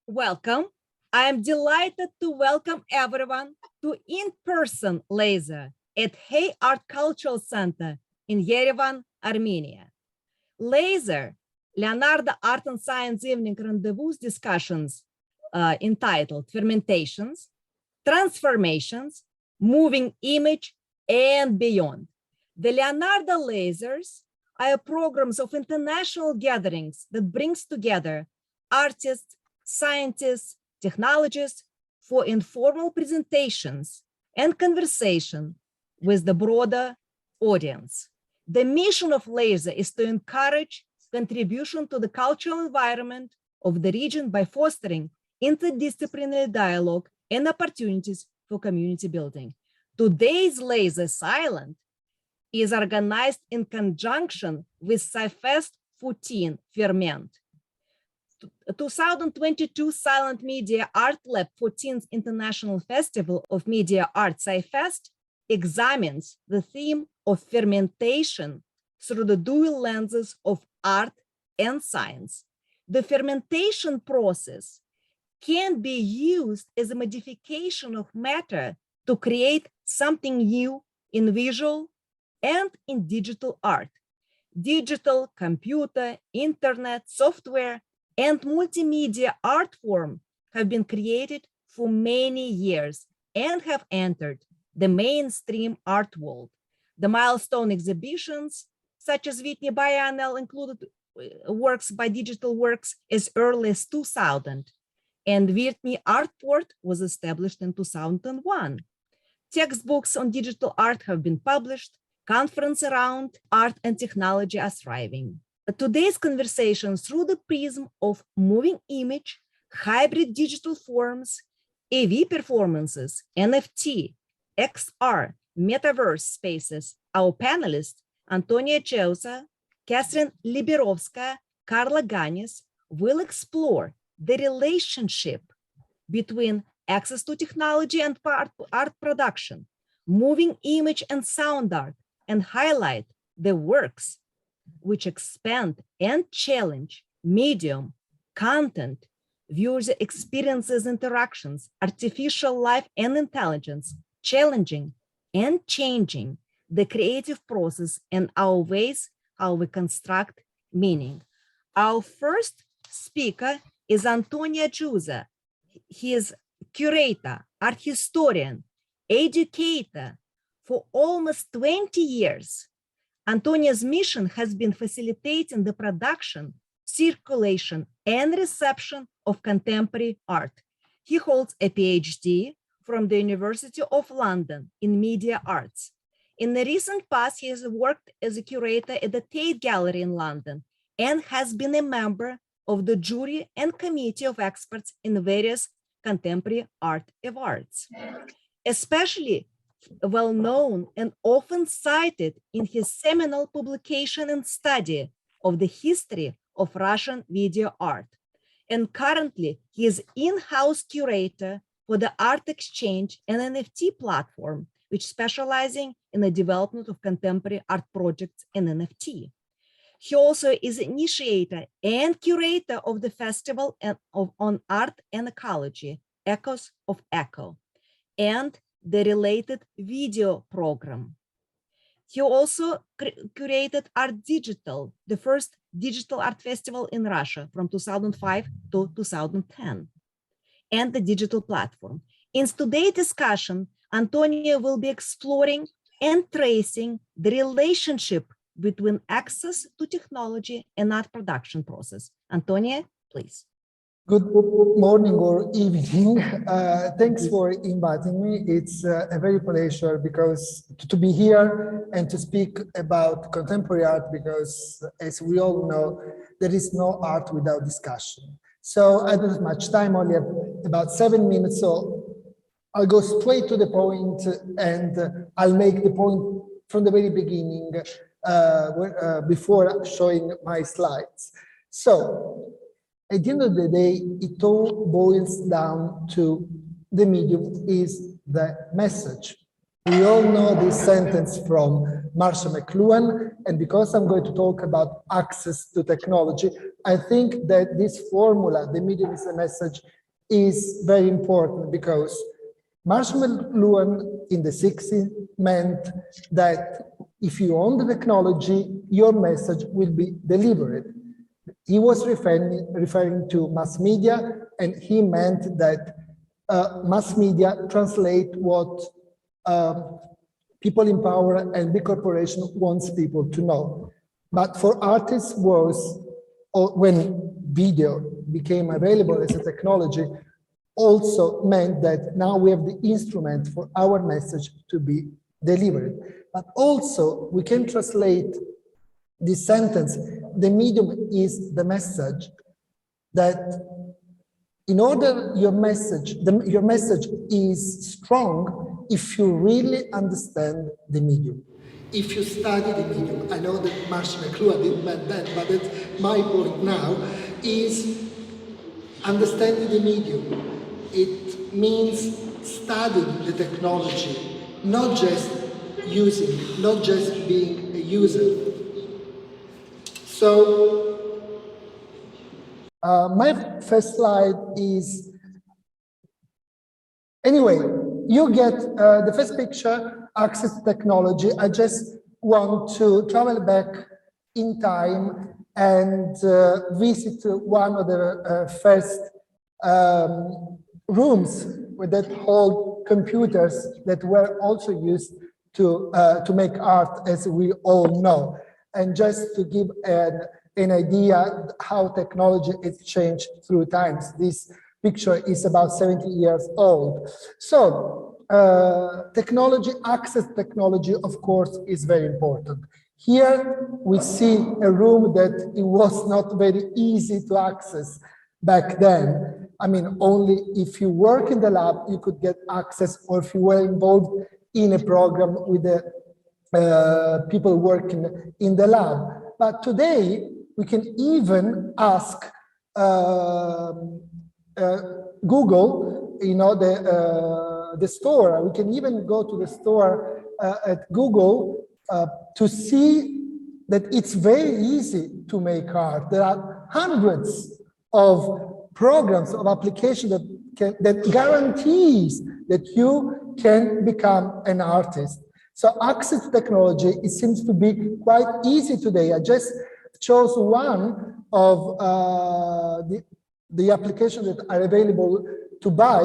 Welcome. I am delighted to welcome everyone to in-person laser at HayArt Cultural Center in Yerevan, Armenia. Laser, Leonardo Art and Science Evening Rendezvous discussions entitled Fermentations, Transformations, Moving Image, and Beyond. The Leonardo Lasers are programs of international gatherings that brings together artists, scientists, technologists for informal presentations and conversation with the broader audience. The mission of LASER is to encourage contribution to the cultural environment of the region by fostering interdisciplinary dialogue and opportunities for community building. Today's LASER CYLAND is organized in conjunction with SciFest 14 Ferment. 2022 CYLAND Media Art Lab 14th International Festival of Media Art SciFest examines the theme of fermentation through the dual lenses of art and science. The fermentation process can be used as a modification of matter to create something new in visual and in digital art. Digital, computer, internet, software, and multimedia art form have been created for many years and have entered the mainstream art world. The milestone exhibitions, such as Whitney Biennial, included works by Digital Works as early as 2000, and Whitney Artport was established in 2001. Textbooks on digital art have been published. Conferences around art and technology are thriving. Today's conversation through the prism of moving image, hybrid digital forms, AV performances, NFT, XR, metaverse spaces. Our panelists, Antonio Gesua, Katherine Liberovskaya, Carla Gannis, will explore the relationship between access to technology and art production, moving image and sound art, and highlight the works which expand and challenge medium, content, viewers' experiences, interactions, artificial life and intelligence, challenging and changing the creative process and our ways how we construct meaning. Our first speaker is Antonio Gesua. He is curator, art historian, educator for almost 20 years. Antonio's mission has been facilitating the production, circulation, and reception of contemporary art. He holds a PhD from the University of London in media arts. In the recent past, he has worked as a curator at the Tate Gallery in London and has been a member of the jury and committee of experts in various contemporary art awards. Especially well known and often cited in his seminal publication and study of the history of Russian video art. And currently, he is in-house curator for the Art Exchange and NFT platform, which specializing in the development of contemporary art projects and NFT. He also is initiator and curator of the Festival on Art and Ecology, Echoes of Echo, and the related video program. He also curated Art Digital, the first digital art festival in Russia from 2005 to 2010, and the digital platform. In today's discussion, Antonio will be exploring and tracing the relationship between access to technology and art production process. Antonio, please. Good morning or evening. Thanks for inviting me. It's a very pleasure because to be here and to speak about contemporary art, because as we all know, there is no art without discussion. So I don't have much time, only have about 7 minutes, so I'll go straight to the point and I'll make the point from the very beginning before showing my slides. So, at the end of the day, it all boils down to the medium is the message. We all know this sentence from Marshall McLuhan, and because I'm going to talk about access to technology, I think that this formula, the medium is the message, is very important because Marshall McLuhan in the 60s meant that if you own the technology, your message will be delivered. He was referring to mass media, and he meant that mass media translate what people in power and big corporation wants people to know. But for artists was, when video became available as a technology, also meant that now we have the instrument for our message to be delivered. But also we can translate this sentence, the medium is the message, that in order your message is strong if you really understand the medium. If you study the medium, I know that Marshall McLuhan didn't mean that, but that's my point now, is understanding the medium. It means studying the technology, not just using it, not just being a user. So, my first slide is, anyway, you get the first picture, access to technology. I just want to travel back in time and visit one of the first rooms that hold computers that were also used to make art, as we all know. And just to give an idea how technology has changed through times. This picture is about 70 years old. So technology, access technology, of course, is very important. Here we see a room that it was not very easy to access back then. I mean, only if you work in the lab, you could get access, or if you were involved in a program with the people working in the lab. But today, we can even ask Google, you know, the store. We can even go to the store at Google to see that it's very easy to make art. There are hundreds of programs, of applications that guarantees that you can become an artist. So access to technology, it seems to be quite easy today. I just chose one of the applications that are available to buy,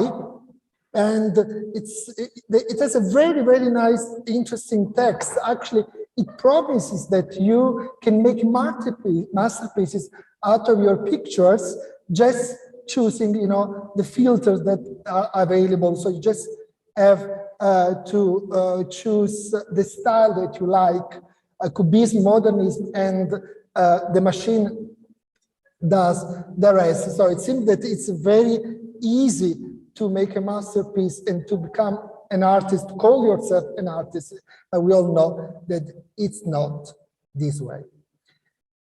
and it has a very, very nice, interesting text. Actually, it promises that you can make masterpieces out of your pictures, just choosing, you know, the filters that are available. So you just have to choose the style that you like, Cubism, Modernism, and the machine does the rest. So it seems that it's very easy to make a masterpiece and to become an artist, to call yourself an artist. But we all know that it's not this way.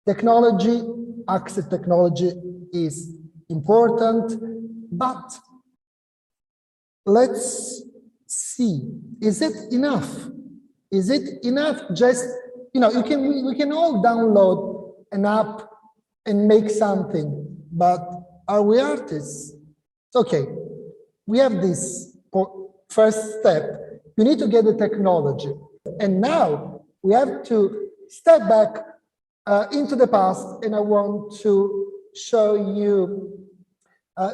Technology, access technology is important, but let's see, is it enough? Is it enough just, you know, we can all download an app and make something, but are we artists? Okay, we have this first step. You need to get the technology. And now we have to step back into the past, and I want to show you,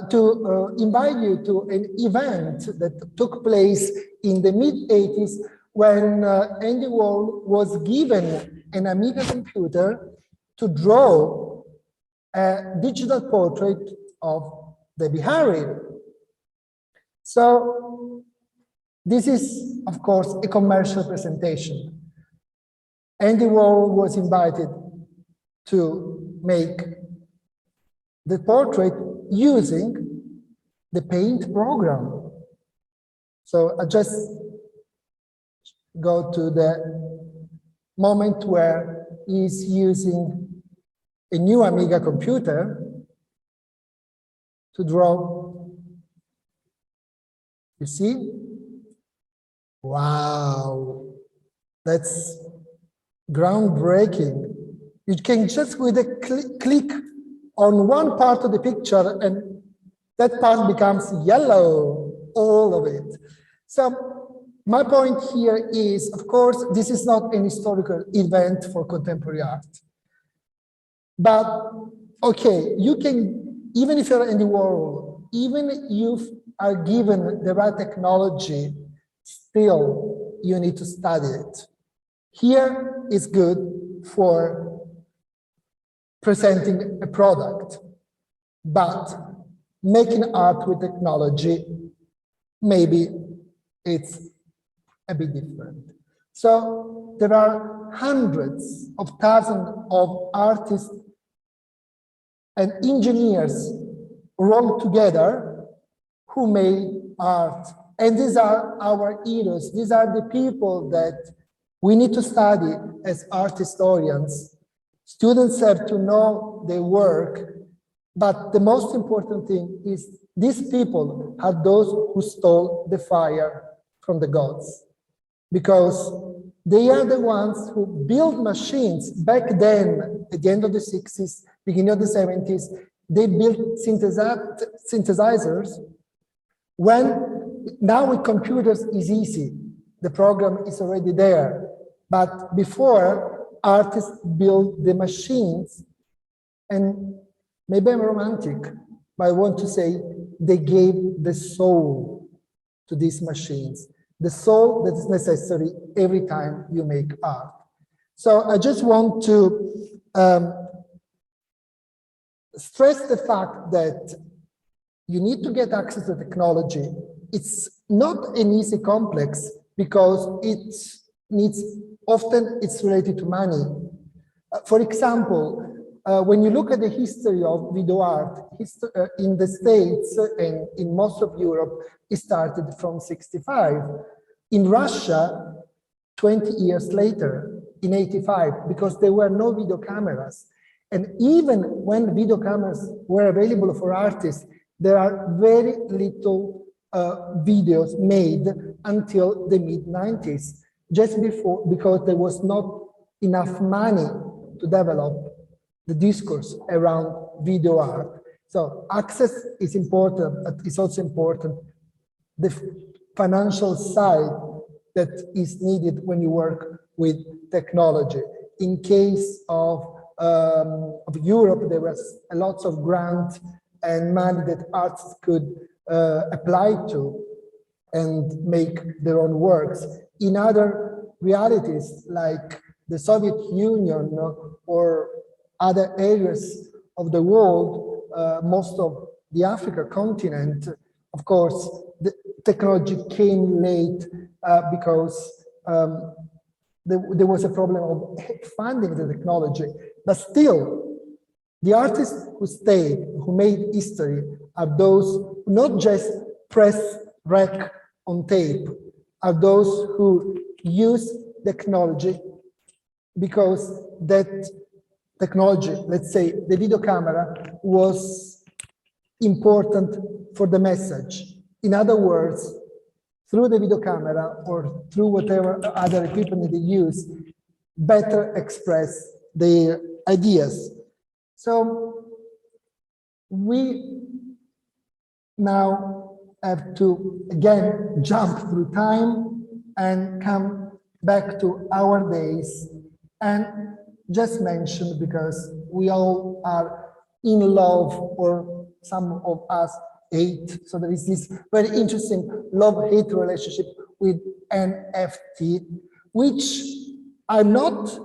to invite you to an event that took place in the mid-80s when Andy Warhol was given an Amiga computer to draw a digital portrait of Debbie Harry. So this is, of course, a commercial presentation. Andy Warhol was invited to make the portrait using the Paint program. So I just go to the moment where he's using a new Amiga computer to draw. You see? Wow, that's groundbreaking. You can just with a click on one part of the picture and that part becomes yellow, all of it. So my point here is, of course, this is not an historical event for contemporary art. But okay, you can, even if you're in the world, even if you are given the right technology, still you need to study it. Here is good for presenting a product, but making art with technology, maybe it's a bit different. So there are hundreds of thousands of artists and engineers rolled together who made art. And these are our heroes. These are the people that we need to study as art historians. Students have to know their work, but the most important thing is these people are those who stole the fire from the gods, because they are the ones who built machines back then, at the end of the 60s, beginning of the 70s. They built synthesizers when now with computers is easy. The program is already there. But before, artists built the machines, and maybe I'm romantic, but I want to say they gave the soul to these machines, the soul that is necessary every time you make art. So I just want to stress the fact that you need to get access to technology. It's not an easy complex because it needs, often it's related to money. For example, when you look at the history of video art, in the States and in most of Europe, it started from 65. In Russia, 20 years later, in 85, because there were no video cameras. And even when video cameras were available for artists, there are very little videos made until the mid-90s, just before, because there was not enough money to develop the discourse around video art. So access is important, but it's also important the financial side that is needed when you work with technology. In case of Europe, there was a lot of grants and money that artists could apply to and make their own works. In other realities, like the Soviet Union or other areas of the world, most of the Africa continent, of course, the technology came late because there was a problem of funding the technology. But still, the artists who stayed, who made history, are those who not just press rec on tape, are those who use technology, because that technology, let's say the video camera, was important for the message. In other words, through the video camera or through whatever other equipment they use, better express their ideas. So we now have to again jump through time and come back to our days and just mention, because we all are in love, or some of us hate. So there is this very interesting love-hate relationship with NFT, which I'm not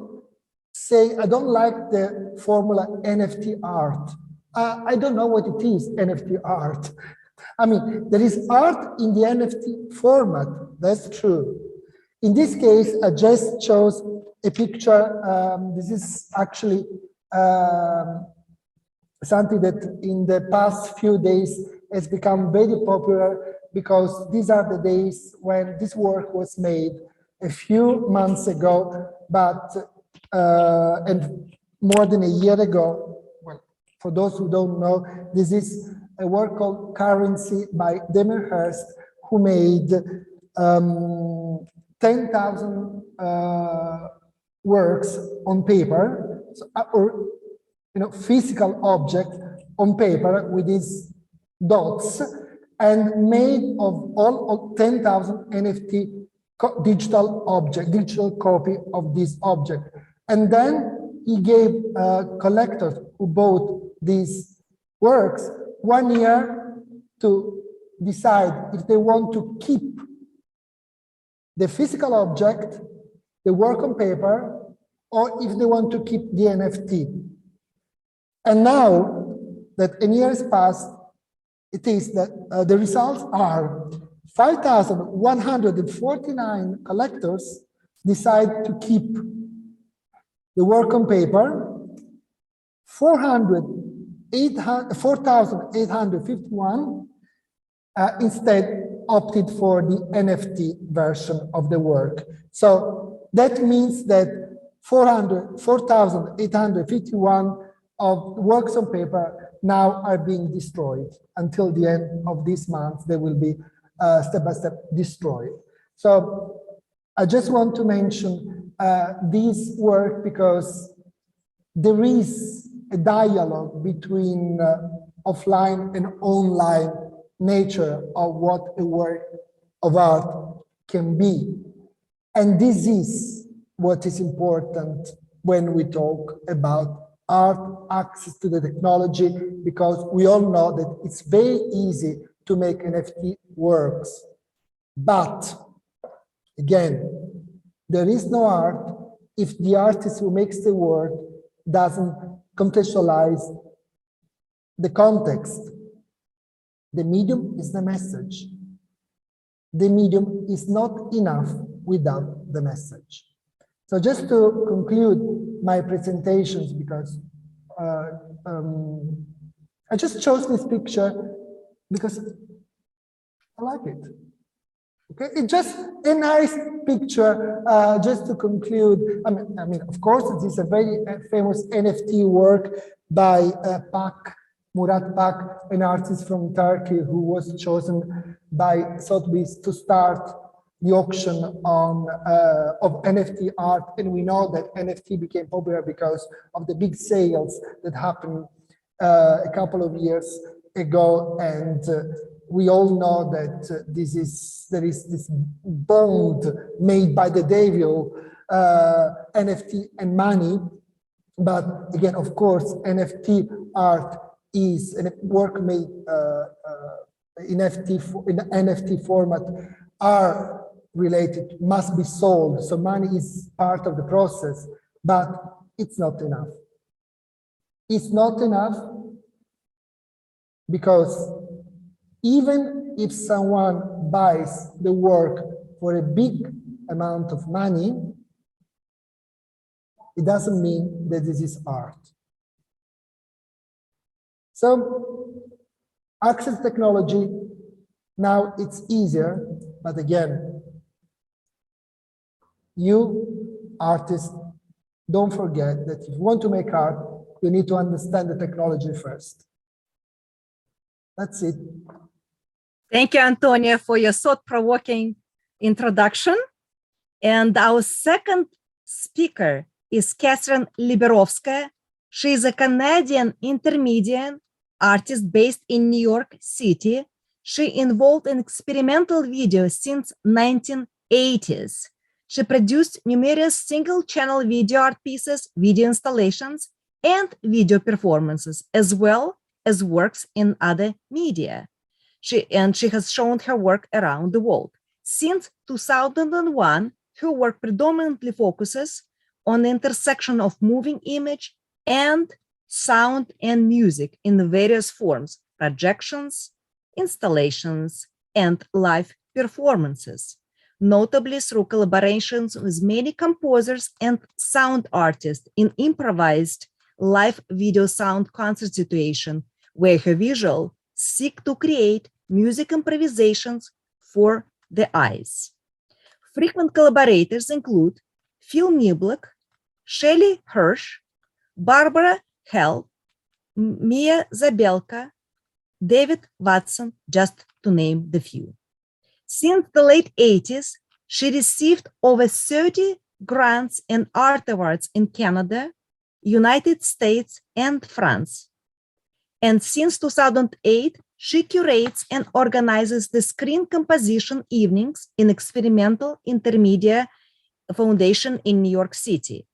saying, I don't like the formula NFT art. I don't know what it is, NFT art. I mean, there is art in the NFT format, that's true. In this case, I just chose a picture. This is actually something that in the past few days has become very popular, because these are the days when this work was made a few months ago, but and more than a year ago. Well, for those who don't know, this is a work called Currency by Damien Hirst, who made 10,000 works on paper, or physical object on paper with these dots, and made of all of 10,000 NFT digital copy of this object. And then he gave collectors who bought these works 1 year to decide if they want to keep the physical object, the work on paper, or if they want to keep the NFT. And now that a year has passed, it is that the results are 5,149 collectors decide to keep the work on paper, 4,851 instead opted for the NFT version of the work. So that means that 4,851 of works on paper now are being destroyed. Until the end of this month, they will be step by step destroyed. So I just want to mention this work because there is a dialogue between offline and online nature of what a work of art can be. And this is what is important when we talk about art, access to the technology, because we all know that it's very easy to make NFT works. But again, there is no art if the artist who makes the work doesn't contextualize the context. The medium is the message. The medium is not enough without the message. So just to conclude my presentations, because I just chose this picture because I like it. Okay, it's just a nice picture. Just to conclude, I mean, of course, it is a very famous NFT work by Murat Pak, an artist from Turkey who was chosen by Sotheby's to start the auction on of NFT art, and we know that NFT became popular because of the big sales that happened a couple of years ago, and we all know that there is this bond made by the devil, NFT and money. But again, of course, NFT art is a work made in NFT format are related, must be sold. So money is part of the process, but it's not enough. It's not enough because even if someone buys the work for a big amount of money, it doesn't mean that this is art. So access technology, now it's easier, but again, you artists, don't forget that if you want to make art, you need to understand the technology first. That's it. Thank you, Antonio, for your thought-provoking introduction. And our second speaker is Katherine Liberovskaya. She is a Canadian intermediate artist based in New York City. She involved in experimental video since 1980s. She produced numerous single-channel video art pieces, video installations, and video performances, as well as works in other media. She has shown her work around the world. Since 2001, her work predominantly focuses on the intersection of moving image and sound and music in the various forms, projections, installations, and live performances, notably through collaborations with many composers and sound artists in improvised live video sound concert situation, where her visual seek to create music improvisations for the eyes. Frequent collaborators include Phil Niblock, Shelley Hirsch, Barbara Hell, Mia Zabelka, David Watson, just to name the few. Since the late 80s, she received over 30 grants and art awards in Canada, United States, and France. And since 2008, she curates and organizes the Screen Composition Evenings in Experimental Intermedia Foundation in New York City.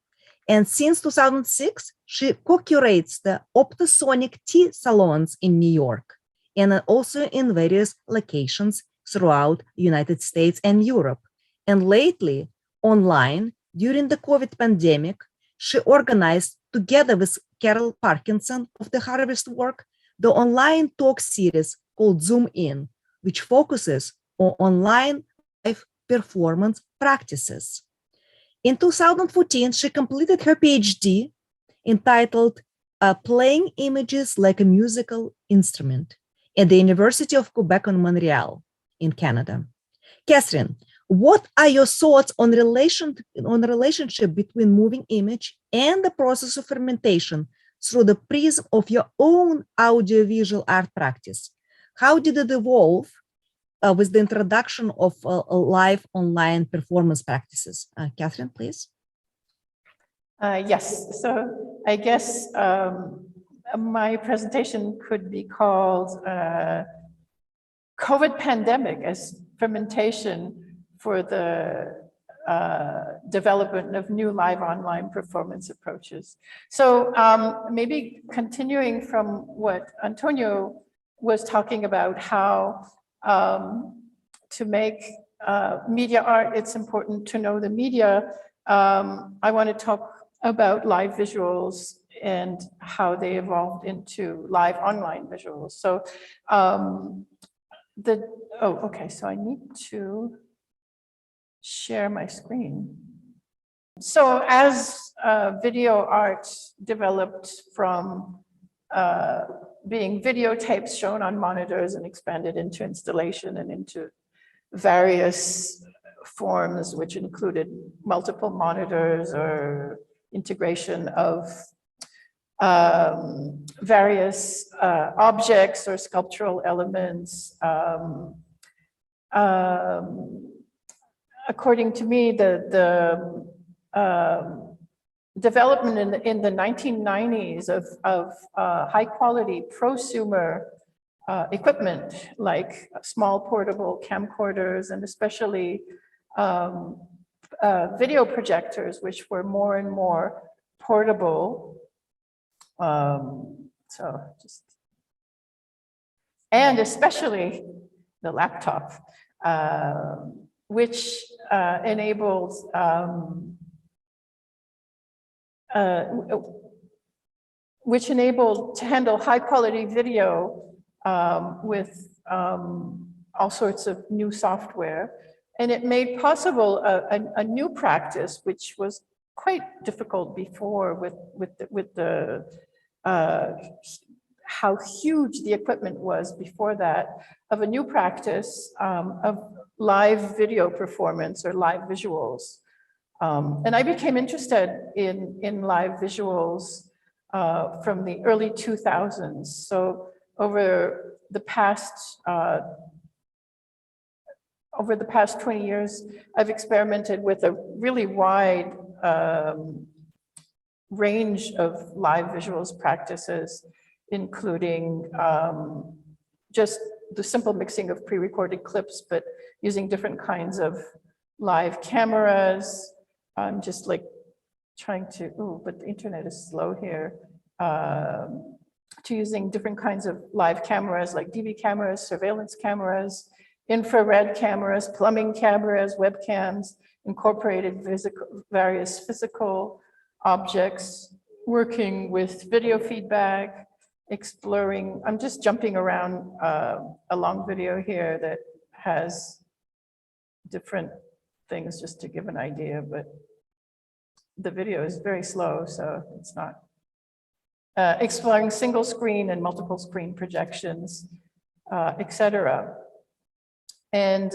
And since 2006, she co-curates the Optosonic Tea Salons in New York and also in various locations throughout the United States and Europe. And lately, online, during the COVID pandemic, she organized, together with Carol Parkinson of the Harvest Work, the online talk series called Zoom In, which focuses on online live performance practices. In 2014, she completed her PhD entitled Playing Images Like a Musical Instrument at the University of Quebec in Montreal in Canada. Katherine, what are your thoughts on the relationship between moving image and the process of fermentation through the prism of your own audiovisual art practice? How did it evolve with the introduction of live online performance practices? Katherine, please. Yes, so I guess my presentation could be called COVID Pandemic as Fermentation for the development of new live online performance approaches. So maybe continuing from what Antonio was talking about, how to make media art, it's important to know the media. I want to talk about live visuals and how they evolved into live online visuals. So okay, so I need to share my screen. So as video art developed from being videotapes shown on monitors and expanded into installation and into various forms, which included multiple monitors or integration of various objects or sculptural elements. According to me, the development in the 1990s of high quality prosumer equipment like small portable camcorders and especially video projectors, which were more and more portable. And especially the laptop, which enabled to handle high quality video with all sorts of new software. And it made possible a new practice, which was quite difficult before with the how huge the equipment was before that, of a new practice of live video performance or live visuals. And I became interested in live visuals from the early 2000s. So over the past 20 years, I've experimented with a really wide range of live visuals practices, including just the simple mixing of pre-recorded clips, but using different kinds of live cameras. I'm just like trying to, but the internet is slow here. To using different kinds of live cameras like DV cameras, surveillance cameras, infrared cameras, plumbing cameras, webcams, incorporated various physical objects, working with video feedback, exploring. I'm just jumping around a long video here that has different things just to give an idea, but the video is very slow, so it's not. Exploring single screen and multiple screen projections, etc. And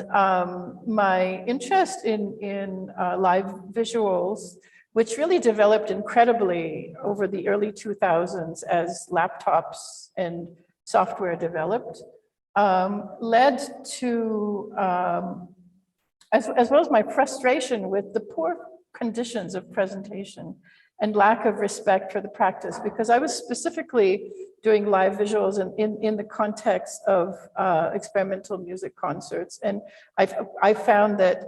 my interest in live visuals, which really developed incredibly over the early 2000s as laptops and software developed, led to, as well as my frustration with the poor conditions of presentation and lack of respect for the practice, because I was specifically doing live visuals in the context of experimental music concerts. And I found that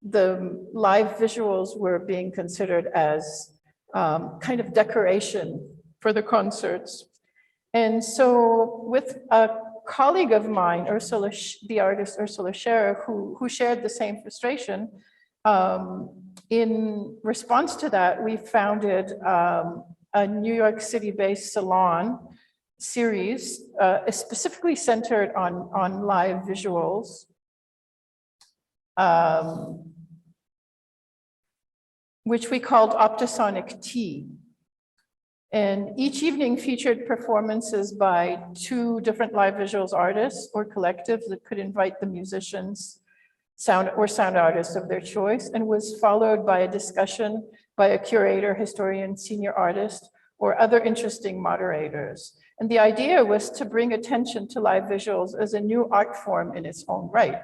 the live visuals were being considered as kind of decoration for the concerts. And so with a colleague of mine, the artist Ursula Scherer, who shared the same frustration, in response to that, we founded a New York City-based salon series, specifically centered on live visuals, which we called Optosonic Tea. And each evening featured performances by 2 different live visuals artists or collectives that could invite the musicians, sound artists of their choice, and was followed by a discussion by a curator, historian, senior artist, or other interesting moderators. And the idea was to bring attention to live visuals as a new art form in its own right.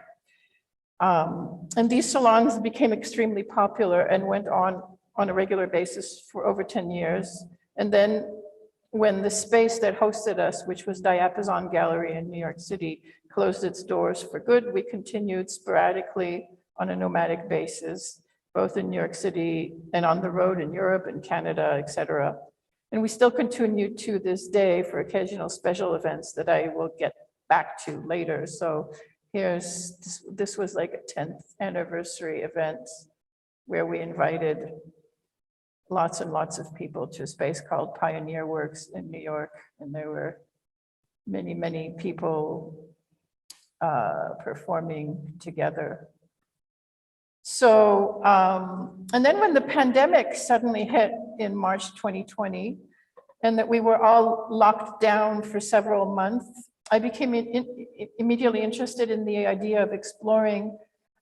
And these salons became extremely popular and went on a regular basis for over 10 years. And then when the space that hosted us, which was Diapason Gallery in New York City, closed its doors for good, we continued sporadically on a nomadic basis, both in New York City and on the road in Europe and Canada, et cetera. And we still continue to this day for occasional special events that I will get back to later. So this was like a 10th anniversary event where we invited lots and lots of people to a space called Pioneer Works in New York. And there were many, many people performing together. So, and then when the pandemic suddenly hit in March 2020, and that we were all locked down for several months, I became immediately interested in the idea of exploring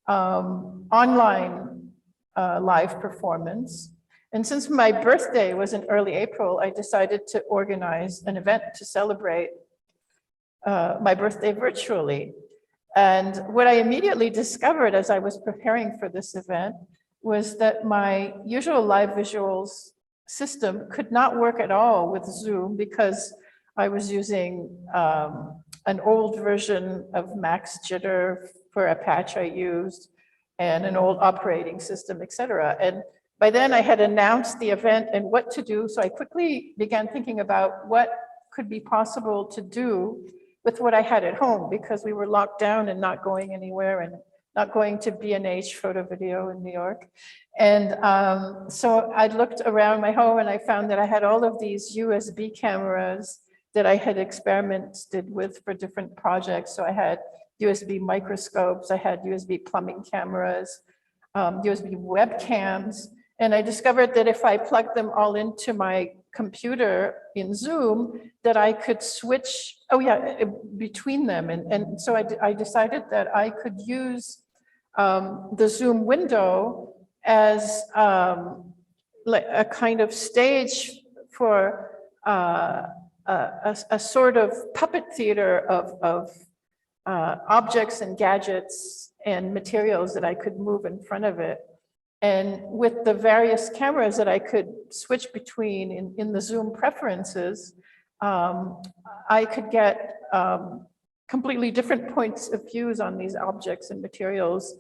online live performance. And since my birthday was in early April, I decided to organize an event to celebrate my birthday virtually. And what I immediately discovered as I was preparing for this event was that my usual live visuals system could not work at all with Zoom because I was using an old version of Max Jitter for a patch I used and an old operating system, et cetera. And by then I had announced the event and what to do. So I quickly began thinking about what could be possible to do with what I had at home, because we were locked down and not going anywhere and not going to B&H Photo Video in New York. And so I looked around my home and I found that I had all of these USB cameras that I had experimented with for different projects. So I had USB microscopes, I had USB plumbing cameras, USB webcams. And I discovered that if I plugged them all into my computer in Zoom, that I could switch, between them. And so I decided that I could use the Zoom window as like a kind of stage for a sort of puppet theater of objects and gadgets and materials that I could move in front of it. And with the various cameras that I could switch between in the Zoom preferences, I could get completely different points of views on these objects and materials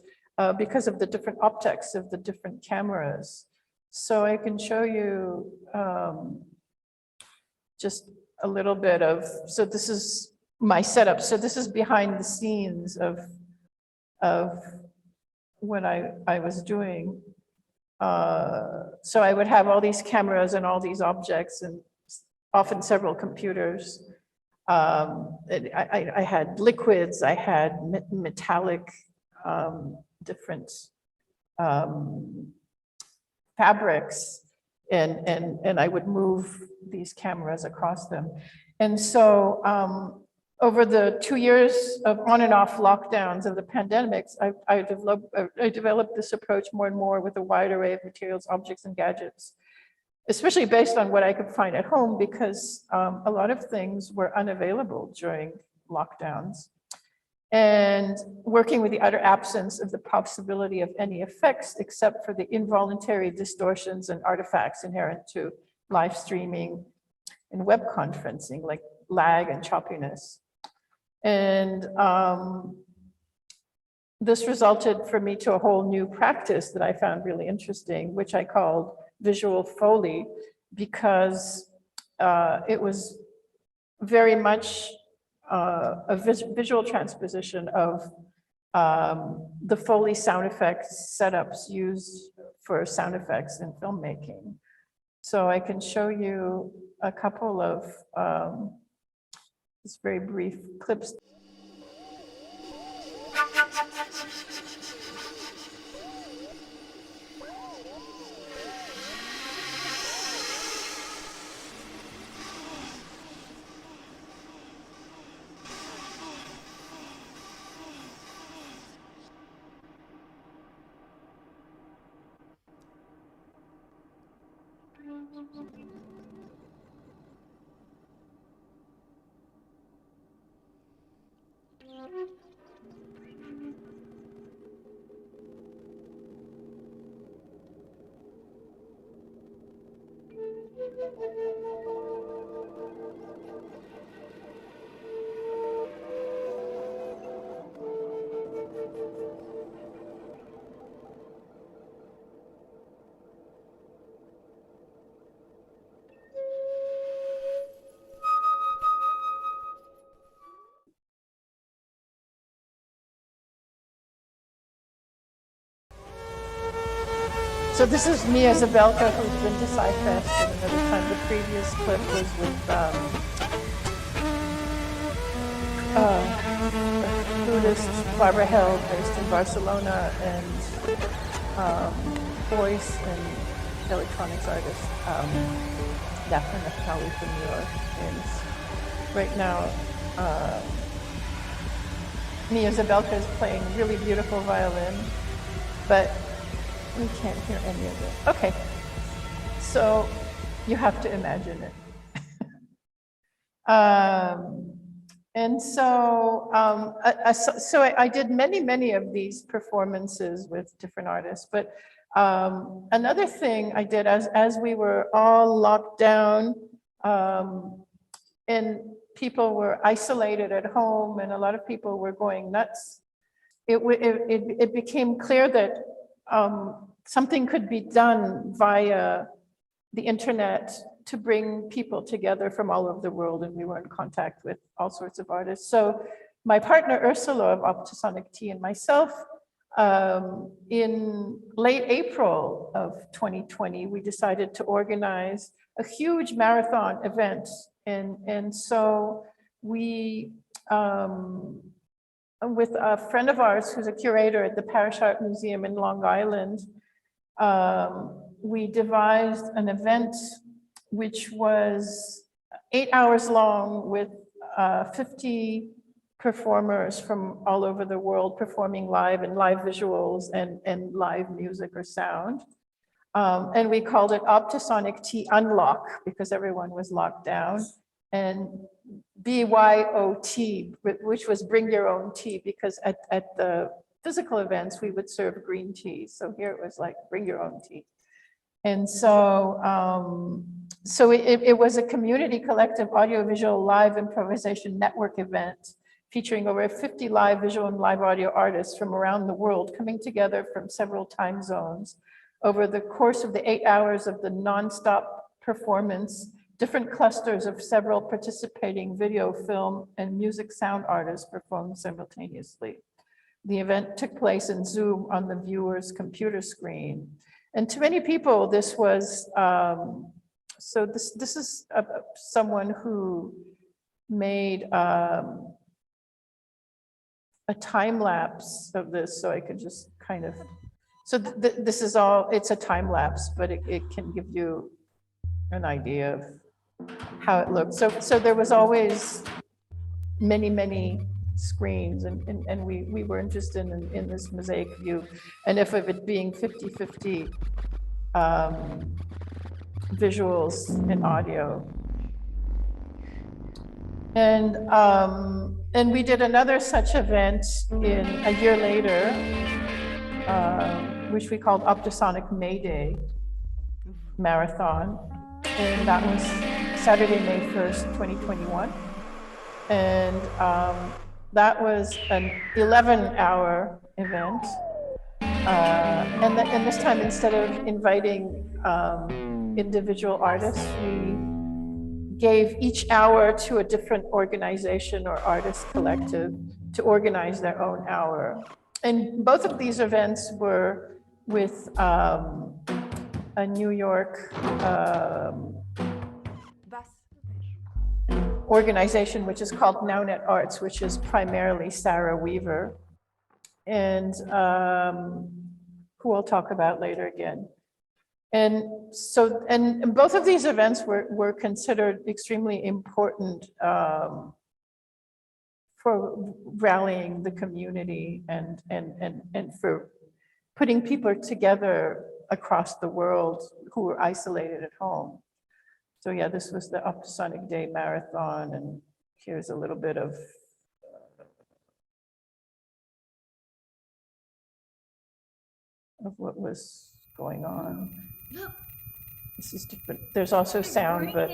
because of the different optics of the different cameras. So I can show you just a little bit of, so this is my setup. So this is behind the scenes of what I was doing. So I would have all these cameras and all these objects and often several computers. I had liquids, I had metallic, different fabrics, and I would move these cameras across them. And so over the 2 years of on and off lockdowns of the pandemics, I developed this approach more and more with a wide array of materials, objects, and gadgets, especially based on what I could find at home, because a lot of things were unavailable during lockdowns. And working with the utter absence of the possibility of any effects except for the involuntary distortions and artifacts inherent to live streaming and web conferencing, like lag and choppiness. And this resulted for me to a whole new practice that I found really interesting, which I called visual Foley, because it was very much a visual transposition of the Foley sound effects setups used for sound effects in filmmaking. So I can show you a couple of just very brief clips. So this is Mia Zabelka, who's been to CyFest, and another time. The previous clip was with Buddhist Barbara Held, based in Barcelona, and voice and electronics artist Daphne Natalia from New York. And right now, Mia Zabelka is playing really beautiful violin, but we can't hear any of it. Okay, so you have to imagine it. And so, I did many of these performances with different artists. But another thing I did as we were all locked down and people were isolated at home, and a lot of people were going nuts, it became clear that something could be done via the internet to bring people together from all over the world, and we were in contact with all sorts of artists. So my partner Ursula of Optisonic T and myself, in late April of 2020, we decided to organize a huge marathon event. And so we, with a friend of ours who's a curator at the Parish Art Museum in Long Island, we devised an event which was 8 hours long with 50 performers from all over the world performing live and live visuals and live music or sound. And we called it Optisonic T Unlock because everyone was locked down, and BYOT, which was bring your own tea, because at the physical events, we would serve green tea. So here it was like, bring your own tea. And so, it was a community collective audiovisual live improvisation network event featuring over 50 live visual and live audio artists from around the world coming together from several time zones. Over the course of the 8 hours of the nonstop performance, different clusters of several participating video, film, and music sound artists performed simultaneously. The event took place in Zoom on the viewer's computer screen. And to many people, this was, so this is someone who made a time lapse of this, so I could just kind of, so this is all, it's a time lapse, but it can give you an idea of how it looked. So there was always many screens, and we were interested in this mosaic view, and if of it being 50-50 visuals and audio. And And we did another such event in a year later, which we called Optosonic May Day Marathon. And that was Saturday, May 1st, 2021. And that was an 11-hour event. And this time, instead of inviting individual artists, we gave each hour to a different organization or artist collective to organize their own hour. And both of these events were with a New York organization, which is called NowNet Arts, which is primarily Sarah Weaver, and who we'll talk about later again. And so, and both of these events were considered extremely important for rallying the community and for putting people together across the world who were isolated at home. So yeah, this was the Optosonic Day Marathon, and here's a little bit of what was going on. This is different. There's also sound, but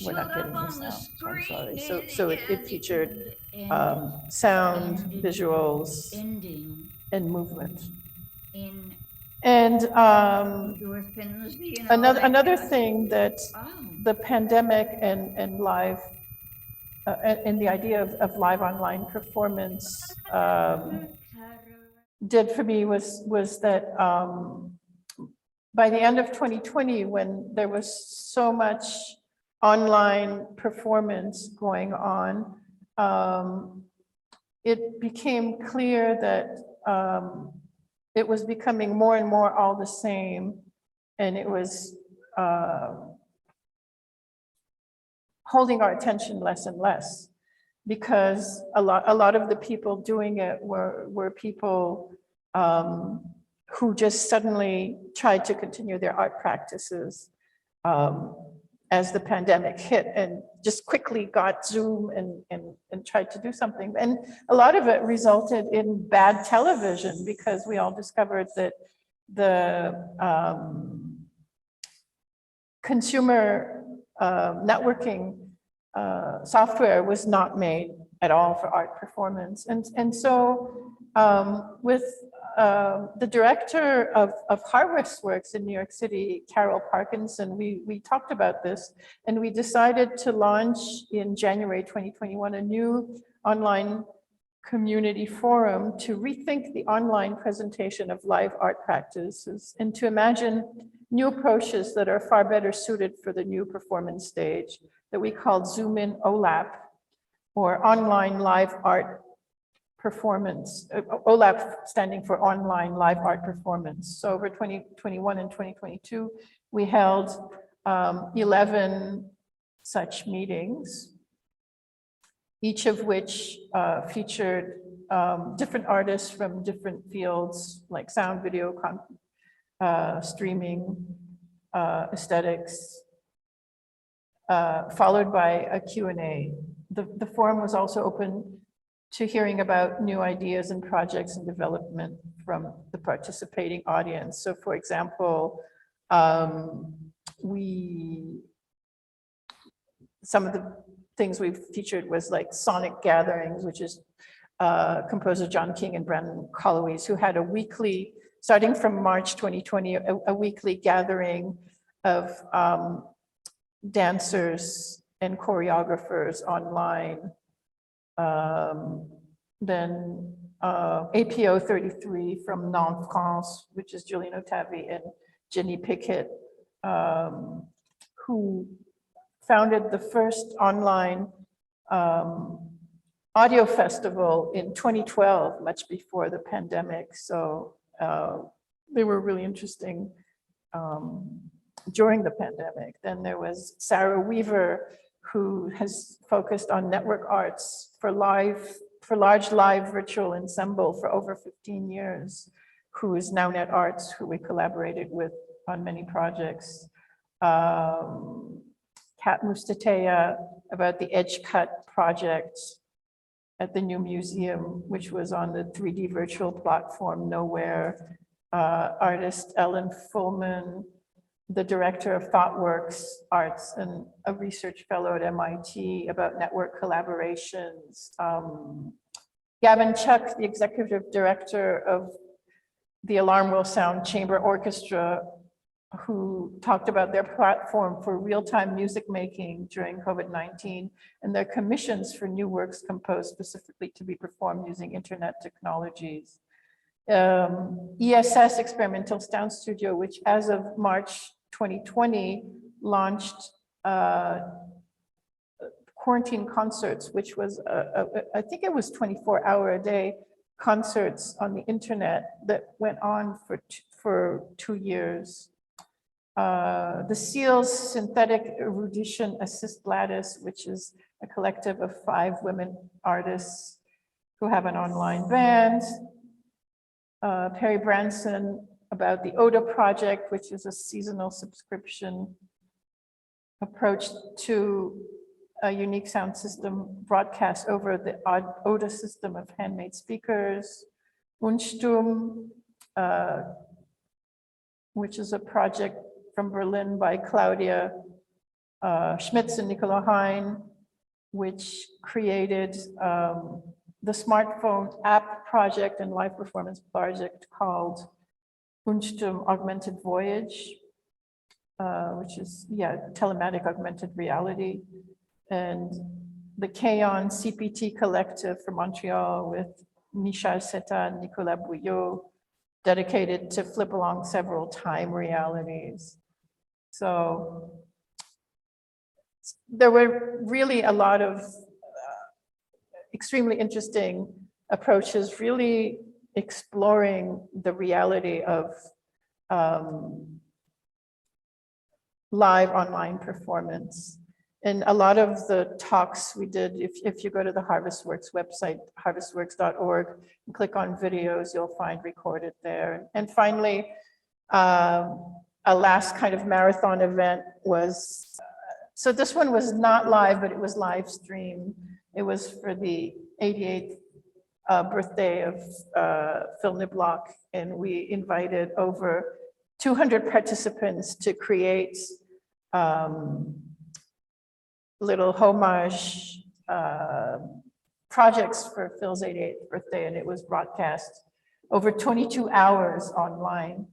we're not getting the sound. So I'm sorry. So it featured sound, visuals, and movement. And another thing that the pandemic and live and the idea of live online performance did for me was that by the end of 2020, when there was so much online performance going on, it became clear that it was becoming more and more all the same, and it was holding our attention less and less, because a lot of the people doing it were people who just suddenly tried to continue their art practices as the pandemic hit, and just quickly got Zoom and tried to do something. And a lot of it resulted in bad television, because we all discovered that the consumer networking software was not made at all for art performance. And so with the director of Harvest Works in New York City, Carol Parkinson, we talked about this, and we decided to launch in January 2021 a new online community forum to rethink the online presentation of live art practices and to imagine new approaches that are far better suited for the new performance stage that we called Zoom In OLAP, or online live art performance, OLAP standing for online live art performance. So over 2021 and 2022, we held 11 such meetings, each of which featured different artists from different fields like sound, video, streaming, aesthetics, followed by a Q&A. The forum was also open to hearing about new ideas and projects and development from the participating audience. So for example, some of the things we've featured was like Sonic Gatherings, which is composer John King and Brandon Kolodzei, who had a weekly, starting from March 2020, a weekly gathering of dancers and choreographers online. Then APO 33 from Nantes, France, which is Julian Otavi and Jenny Pickett, who founded the first online audio festival in 2012, much before the pandemic. So they were really interesting during the pandemic. Then there was Sarah Weaver, who has focused on network arts for large live virtual ensemble for over 15 years, who is NowNet Arts, who we collaborated with on many projects. Kat Mustatea about the Edge Cut project, at the new museum, which was on the 3D virtual platform Nowhere. Artist Ellen Fullman, the director of ThoughtWorks Arts and a research fellow at MIT about network collaborations. Gavin Chuck, the executive director of the Alarm Will Sound Chamber Orchestra, who talked about their platform for real-time music making during COVID-19 and their commissions for new works composed specifically to be performed using internet technologies. ESS, Experimental Sound Studio, which as of March 2020 launched quarantine concerts, which was, I think it was 24-hour-a-day concerts on the internet that went on for 2 years. The SEALS Synthetic Erudition Assist Lattice, which is a collective of 5 women artists who have an online band. Perry Branson about the ODA project, which is a seasonal subscription approach to a unique sound system broadcast over the ODA system of handmade speakers. Unstum, which is a project from Berlin by Claudia Schmitz and Nicola Hein, which created the smartphone app project and live performance project called Unstum Augmented Voyage, which is, telematic augmented reality. And the Kaon CPT Collective from Montreal with Michal Seta and Nicolas Bouillot, dedicated to flip along several time realities. So there were really a lot of extremely interesting approaches, really exploring the reality of live online performance. And a lot of the talks we did, if you go to the HarvestWorks website, harvestworks.org, and click on videos, you'll find recorded there. And finally, a last kind of marathon event was, so this one was not live, but it was live streamed. It was for the 88th birthday of Phil Niblock, and we invited over 200 participants to create little homage projects for Phil's 88th birthday, and it was broadcast over 22 hours online.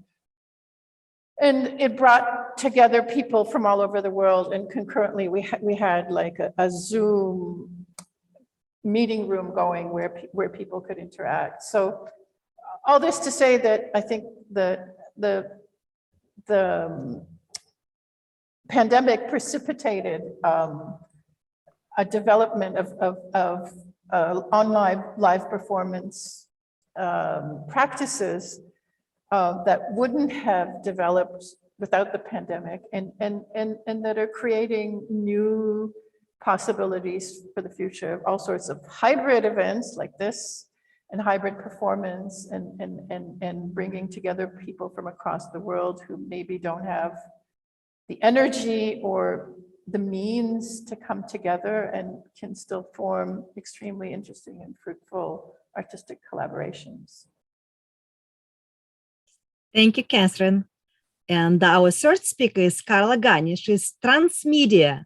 And it brought together people from all over the world, and concurrently we had like a Zoom meeting room going where people could interact. So all this to say that I think the pandemic precipitated a development of online live performance practices that wouldn't have developed without the pandemic, and that are creating new possibilities for the future, all sorts of hybrid events like this, and hybrid performance, and bringing together people from across the world who maybe don't have the energy or the means to come together and can still form extremely interesting and fruitful artistic collaborations. Thank you, Katherine. And our third speaker is Carla Gannis. She's transmedia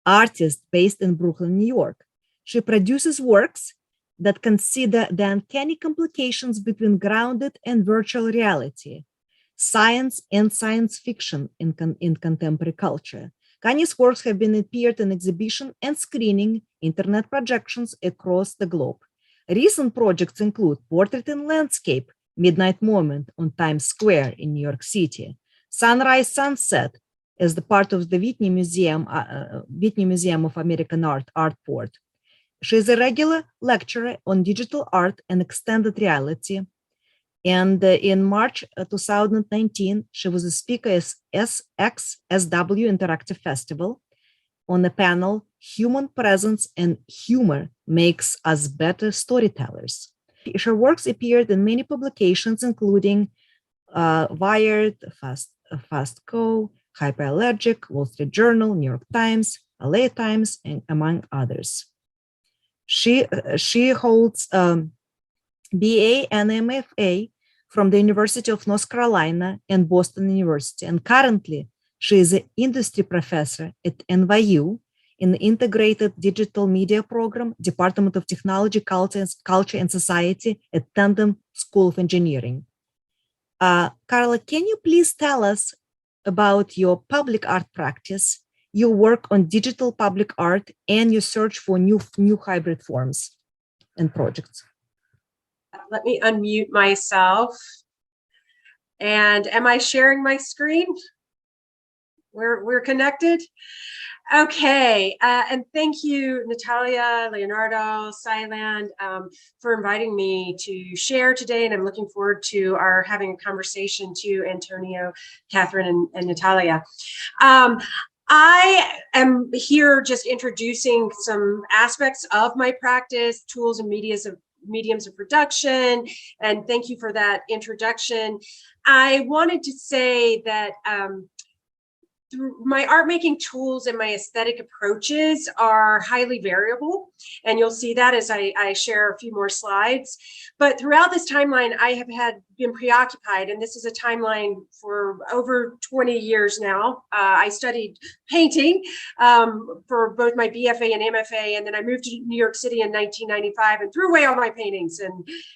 artist based in Brooklyn, New York. She produces works that consider the uncanny complications between grounded and virtual reality, science and science fiction in contemporary culture. Gannis' works have been appeared in exhibition and screening internet projections across the globe. Recent projects include Portrait in Landscape, Midnight Moment on Times Square in New York City, Sunrise Sunset as the part of the Whitney Museum of American Art, Artport. She is a regular lecturer on digital art and extended reality. And in March 2019, she was a speaker at SXSW Interactive Festival on the panel, Human Presence and Humor Makes Us Better Storytellers. Her works appeared in many publications, including Wired, Fast Co., Hyperallergic, Wall Street Journal, New York Times, LA Times, and among others. She holds BA and MFA from the University of North Carolina and Boston University, and currently she is an industry professor at NYU in the Integrated Digital Media Program, Department of Technology, Culture and Society at Tandem School of Engineering. Carla, can you please tell us about your public art practice, your work on digital public art, and your search for new hybrid forms and projects? Let me unmute myself. And am I sharing my screen? We're connected? Okay, and thank you, Natalia, Leonardo, CYLAND, for inviting me to share today, and I'm looking forward to our having a conversation to Antonio, Katherine, and Natalia. I am here just introducing some aspects of my practice, tools and mediums of production, and thank you for that introduction. I wanted to say that through my art making tools and my aesthetic approaches are highly variable, and you'll see that as I share a few more slides. But throughout this timeline, I have been preoccupied, and this is a timeline for over 20 years now. I studied painting for both my BFA and MFA, and then I moved to New York City in 1995 and threw away all my paintings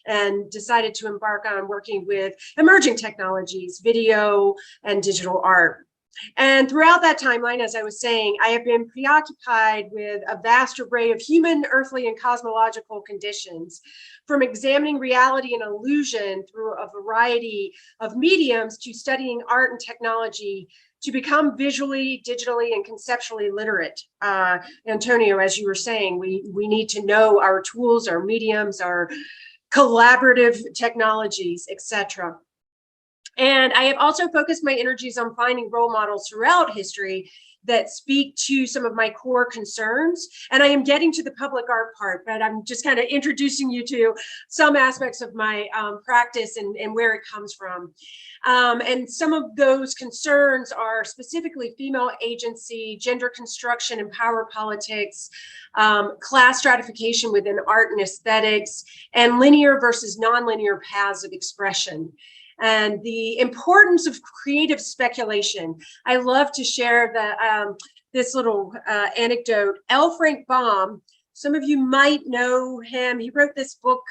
and decided to embark on working with emerging technologies, video and digital art. And throughout that timeline, as I was saying, I have been preoccupied with a vast array of human, earthly, and cosmological conditions, from examining reality and illusion through a variety of mediums to studying art and technology to become visually, digitally, and conceptually literate. Antonio, as you were saying, we need to know our tools, our mediums, our collaborative technologies, etc. And I have also focused my energies on finding role models throughout history that speak to some of my core concerns. And I am getting to the public art part, but I'm just kind of introducing you to some aspects of my practice and where it comes from. And some of those concerns are specifically female agency, gender construction and power politics, class stratification within art and aesthetics, and linear versus nonlinear paths of expression, and the importance of creative speculation. I love to share this little anecdote. L. Frank Baum, some of you might know him. He wrote this book.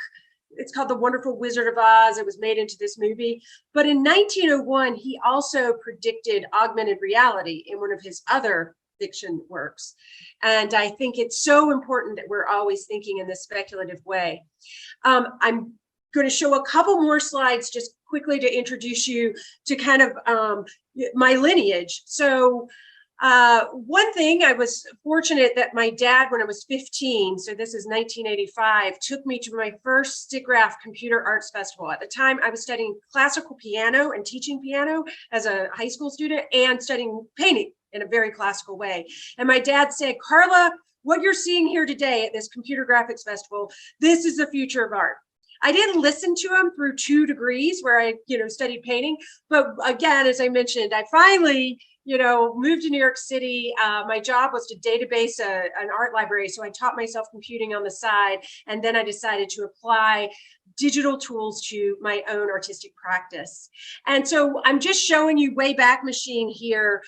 It's called The Wonderful Wizard of Oz. It was made into this movie. But in 1901, he also predicted augmented reality in one of his other fiction works. And I think it's so important that we're always thinking in this speculative way. I'm going to show a couple more slides just quickly to introduce you to kind of my lineage. So one thing, I was fortunate that my dad, when I was 15, so this is 1985, took me to my first SIGGRAPH Computer Arts Festival. At the time, I was studying classical piano and teaching piano as a high school student and studying painting in a very classical way. And my dad said, Carla, what you're seeing here today at this Computer Graphics Festival, this is the future of art. I didn't listen to him through 2 degrees where I, studied painting. But again, as I mentioned, I finally, moved to New York City. My job was to database an art library. So I taught myself computing on the side. And then I decided to apply digital tools to my own artistic practice. And so I'm just showing you Wayback Machine here.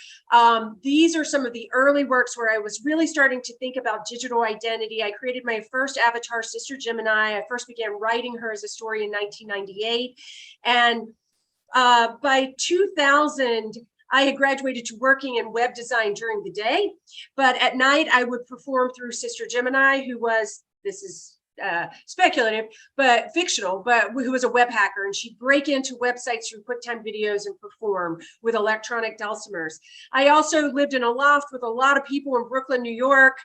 These are some of the early works where I was really starting to think about digital identity. I created my first avatar, Sister Gemini. I first began writing her as a story in 1998. And by 2000, I had graduated to working in web design during the day, but at night I would perform through Sister Gemini, who was, this is speculative, but fictional, but who was a web hacker, and she'd break into websites through QuickTime videos and perform with electronic dulcimers. I also lived in a loft with a lot of people in Brooklyn, New York,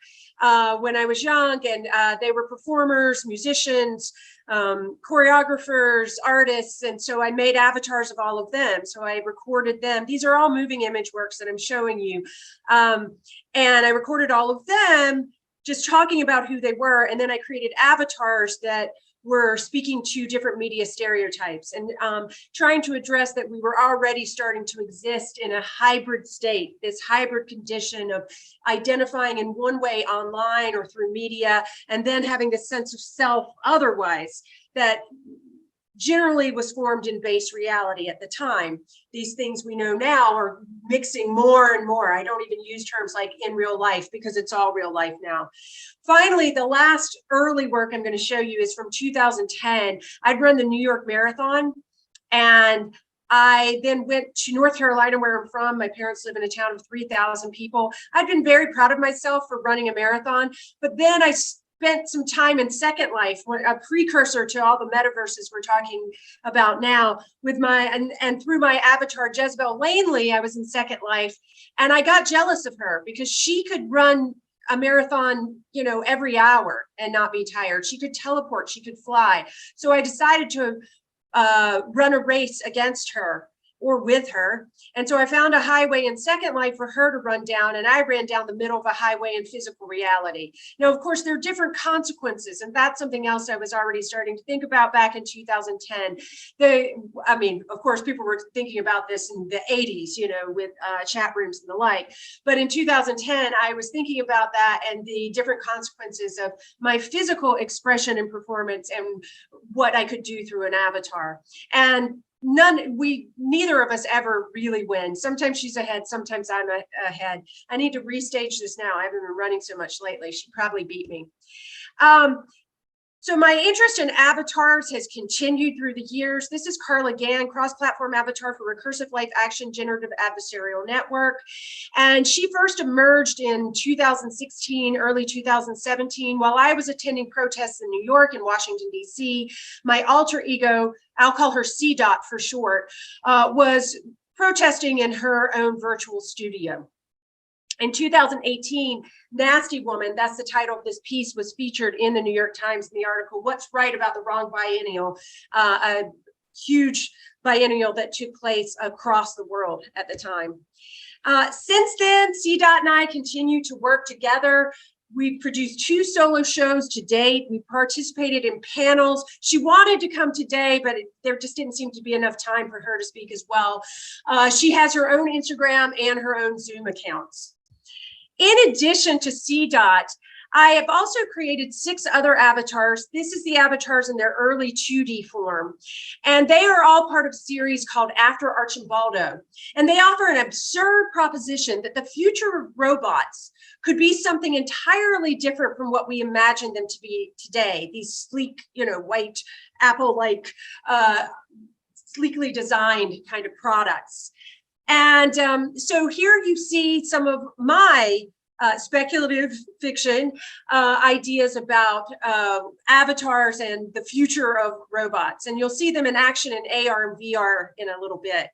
when I was young, and they were performers, musicians, choreographers, artists, and so I made avatars of all of them. So I recorded them. These are all moving image works that I'm showing you, and I recorded all of them, just talking about who they were. And then I created avatars that were speaking to different media stereotypes and trying to address that we were already starting to exist in a hybrid state, this hybrid condition of identifying in one way online or through media, and then having this sense of self otherwise that generally was formed in base reality at the time. These things we know now are mixing more and more. I don't even use terms like in real life because it's all real life now. Finally, the last early work I'm going to show you is from 2010. I'd run the New York Marathon, and I then went to North Carolina, where I'm from. My parents live in a town of 3,000 people. I'd been very proud of myself for running a marathon, but then I spent some time in Second Life, a precursor to all the metaverses we're talking about now, with my and through my avatar Jezebel Langley. I was in Second Life, and I got jealous of her because she could run a marathon, you know, every hour and not be tired. She could teleport, she could fly. So I decided to run a race against her or with her. And so I found a highway in Second Life for her to run down, and I ran down the middle of a highway in physical reality. Now, of course, there are different consequences, and that's something else I was already starting to think about back in 2010. I mean, of course, people were thinking about this in the 80s, you know, with chat rooms and the like. But in 2010, I was thinking about that and the different consequences of my physical expression and performance and what I could do through an avatar. And neither of us ever really win. Sometimes she's ahead, sometimes I'm ahead. I need to restage this now. I haven't been running so much lately. She probably beat me. So my interest in avatars has continued through the years. This is Carla, cross-platform avatar for recursive life action generative adversarial network. And she first emerged in 2016, early 2017, while I was attending protests in New York and Washington, DC. My alter ego, I'll call her C. for short, was protesting in her own virtual studio. In 2018, Nasty Woman, that's the title of this piece, was featured in the New York Times in the article, What's Right About the Wrong Biennial, a huge biennial that took place across the world at the time. Since then, C. and I continue to work together. We've produced 2 solo shows to date. We participated in panels. She wanted to come today, but there just didn't seem to be enough time for her to speak as well. She has her own Instagram and her own Zoom accounts. In addition to C. I have also created 6 other avatars. This is the avatars in their early 2D form. And they are all part of a series called After Archimbaldo. And they offer an absurd proposition that the future of robots could be something entirely different from what we imagine them to be today. These sleek, you know, white, Apple-like, sleekly designed kind of products. And so here you see some of my speculative fiction ideas about avatars and the future of robots. And you'll see them in action in AR and VR in a little bit.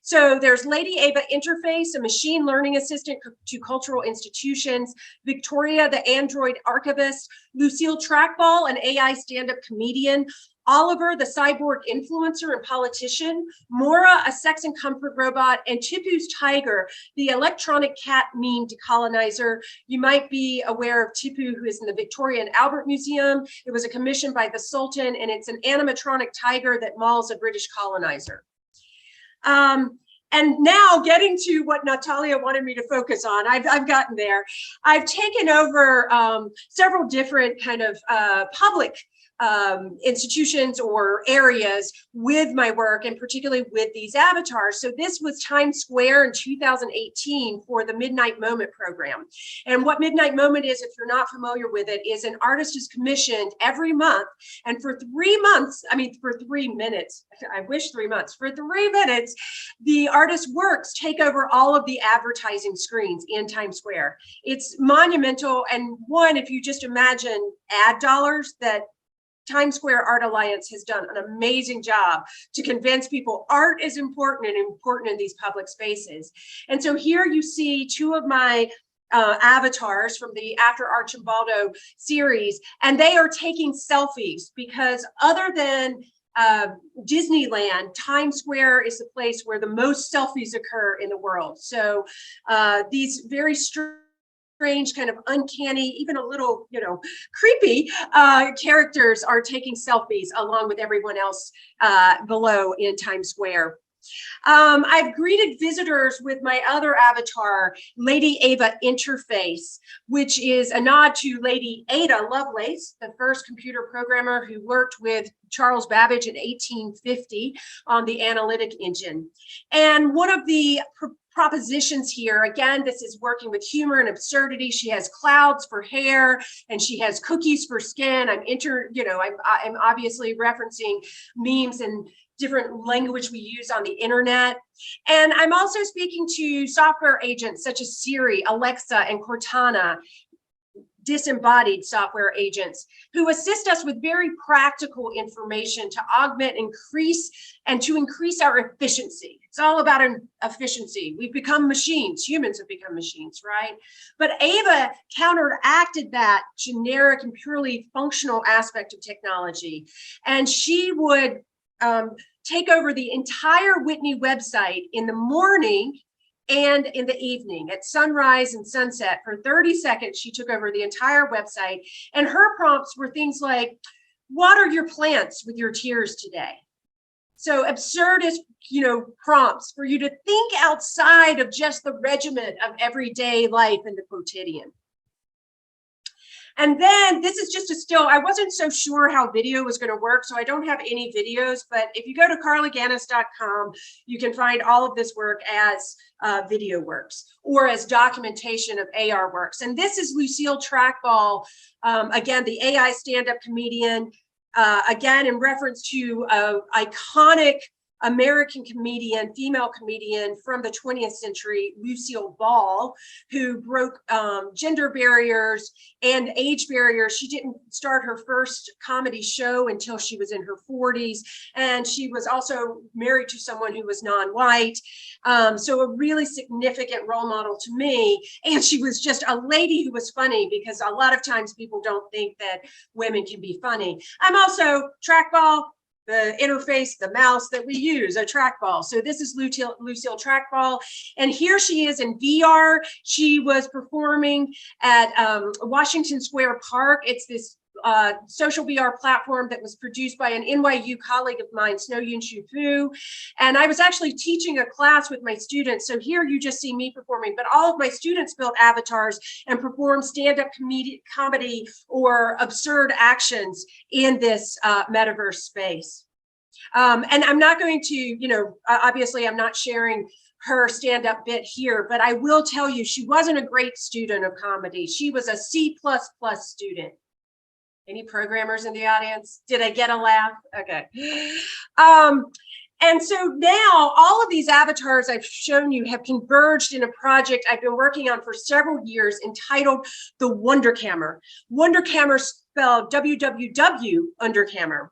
So there's Lady Ava Interface, a machine learning assistant to cultural institutions, Victoria, the android archivist, Lucille Trackball, an AI stand-up comedian, Oliver, the cyborg influencer and politician, Mora, a sex and comfort robot, and Tipu's tiger, the electronic cat meme decolonizer. You might be aware of Tipu, who is in the Victoria and Albert Museum. It was a commission by the Sultan, and it's an animatronic tiger that mauls a British colonizer. And now getting to what Natalia wanted me to focus on, I've gotten there. I've taken over several different kind of public institutions or areas with my work, and particularly with these avatars. So this was Times Square in 2018 for the Midnight Moment program. And what Midnight Moment is, if you're not familiar with it, is an artist is commissioned every month. And for 3 months, I mean, for 3 minutes, I wish 3 months, for 3 minutes, the artist's works take over all of the advertising screens in Times Square. It's monumental. And one, if you just imagine ad dollars, that Times Square Art Alliance has done an amazing job to convince people art is important and important in these public spaces. And so here you see 2 of my avatars from the After Archimbaldo series, and they are taking selfies because other than Disneyland, Times Square is the place where the most selfies occur in the world. So these very strange, kind of uncanny, even a little, creepy characters are taking selfies along with everyone else below in Times Square. I've greeted visitors with my other avatar, Lady Ava Interface, which is a nod to Lady Ada Lovelace, the first computer programmer who worked with Charles Babbage in 1850 on the analytic engine. And one of the propositions here, again, this is working with humor and absurdity. She has clouds for hair and she has cookies for skin. I'm obviously referencing memes and different language we use on the internet. And I'm also speaking to software agents such as Siri, Alexa, and Cortana, disembodied software agents who assist us with very practical information to augment, increase our efficiency. It's all about efficiency. We've become machines. Humans have become machines, right? But Ava counteracted that generic and purely functional aspect of technology. And she would take over the entire Whitney website in the morning and in the evening at sunrise and sunset. For 30 seconds, she took over the entire website. And her prompts were things like, water your plants with your tears today. So absurdist, prompts for you to think outside of just the regiment of everyday life in the quotidian. And then this is just a still. I wasn't so sure how video was going to work, so I don't have any videos. But if you go to carlagannis.com, you can find all of this work as video works or as documentation of AR works. And this is Lucille Trackball, again, the AI stand-up comedian, again, in reference to an iconic American comedian, female comedian from the 20th century, Lucille Ball, who broke gender barriers and age barriers. She didn't start her first comedy show until she was in her 40s. And she was also married to someone who was non-white. So a really significant role model to me. And she was just a lady who was funny, because a lot of times people don't think that women can be funny. I'm also Trackball, the interface, the mouse that we use, a trackball. So this is Lucille Trackball. And here she is in VR. She was performing at Washington Square Park. It's this social VR platform that was produced by an NYU colleague of mine, Snow-Yoon Shu Fu. And I was actually teaching a class with my students. So here you just see me performing, but all of my students built avatars and performed stand-up comedy or absurd actions in this metaverse space. And I'm not going to, obviously I'm not sharing her stand-up bit here, but I will tell you, she wasn't a great student of comedy. She was a C++ student. Any programmers in the audience? Did I get a laugh? Okay. And so now all of these avatars I've shown you have converged in a project I've been working on for several years entitled the Wondercammer. Wondercammer spelled WWW Undercammer.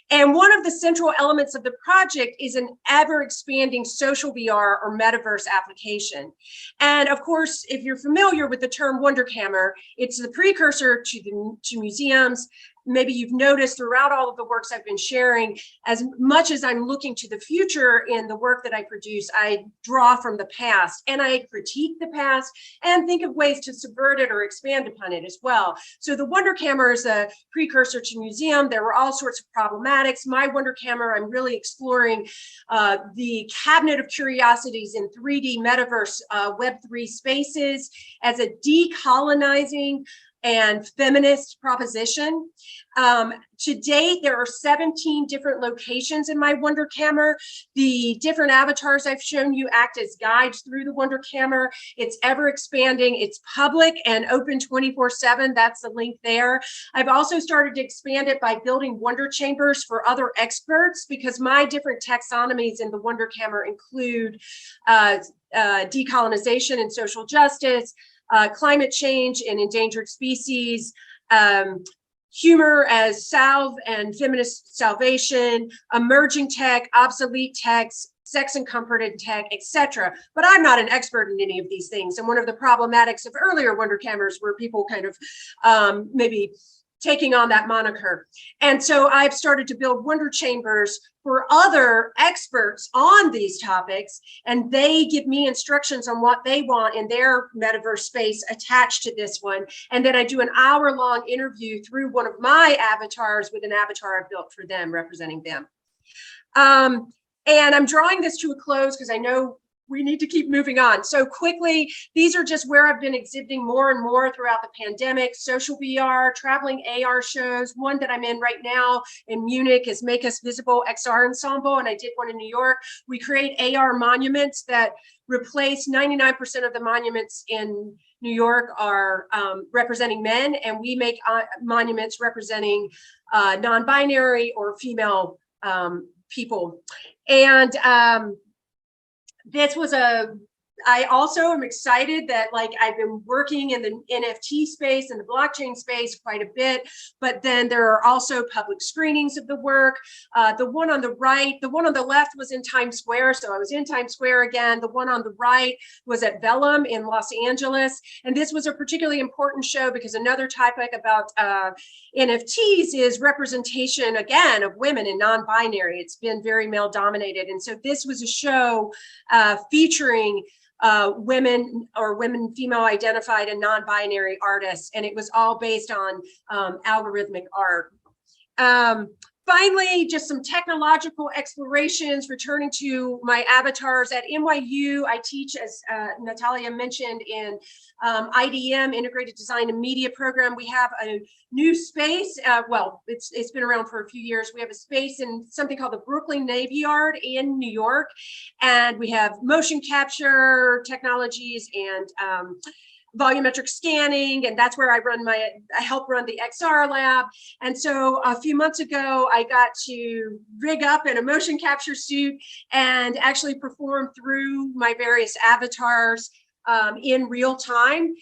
And one of the central elements of the project is an ever-expanding social VR or metaverse application. And of course, if you're familiar with the term Wondercammer, it's the precursor to museums. Maybe you've noticed throughout all of the works I've been sharing, as much as I'm looking to the future in the work that I produce, I draw from the past and I critique the past and think of ways to subvert it or expand upon it as well. So the Wondercammer is a precursor to museum. There were all sorts of problematics. My Wondercammer, I'm really exploring the cabinet of curiosities in 3D metaverse Web3 spaces as a decolonizing and feminist proposition. To date, there are 17 different locations in my Wondercammer. The different avatars I've shown you act as guides through the Wondercammer. It's ever expanding. It's public and open 24/7. That's the link there. I've also started to expand it by building wonder chambers for other experts, because my different taxonomies in the Wondercammer include decolonization and social justice, climate change and endangered species, humor as salve and feminist salvation, emerging tech, obsolete tech, sex and comfort in tech, etc. But I'm not an expert in any of these things. And one of the problematics of earlier Wondercammers were people kind of maybe taking on that moniker. And so I've started to build wonder chambers for other experts on these topics, and they give me instructions on what they want in their metaverse space attached to this one. And then I do an hour-long interview through one of my avatars with an avatar I've built for them, representing them. And I'm drawing this to a close because I know we need to keep moving on. So quickly, these are just where I've been exhibiting more and more throughout the pandemic: social VR, traveling AR shows. One that I'm in right now in Munich is Make Us Visible XR Ensemble, and I did one in New York. We create AR monuments that replace 99% of the monuments in New York are representing men, and we make monuments representing non-binary or female people. And this was I also am excited that, like, I've been working in the NFT space and the blockchain space quite a bit, but then there are also public screenings of the work. The one on the right, the one on the left was in Times Square, so I was in Times Square again. The one on the right was at Vellum in Los Angeles, and this was a particularly important show because another topic about NFTs is representation, again, of women and non-binary. It's been very male dominated, and so this was a show featuring women or female identified and non-binary artists, and it was all based on algorithmic art. Finally, just some technological explorations, returning to my avatars. At NYU, I teach, as Natalia mentioned, in IDM, Integrated Design and Media program. We have a new space. Well, it's been around for a few years. We have a space in something called the Brooklyn Navy Yard in New York. And we have motion capture technologies and volumetric scanning, and that's where I help run the XR lab. And so a few months ago, I got to rig up in a motion capture suit and actually perform through my various avatars in real time.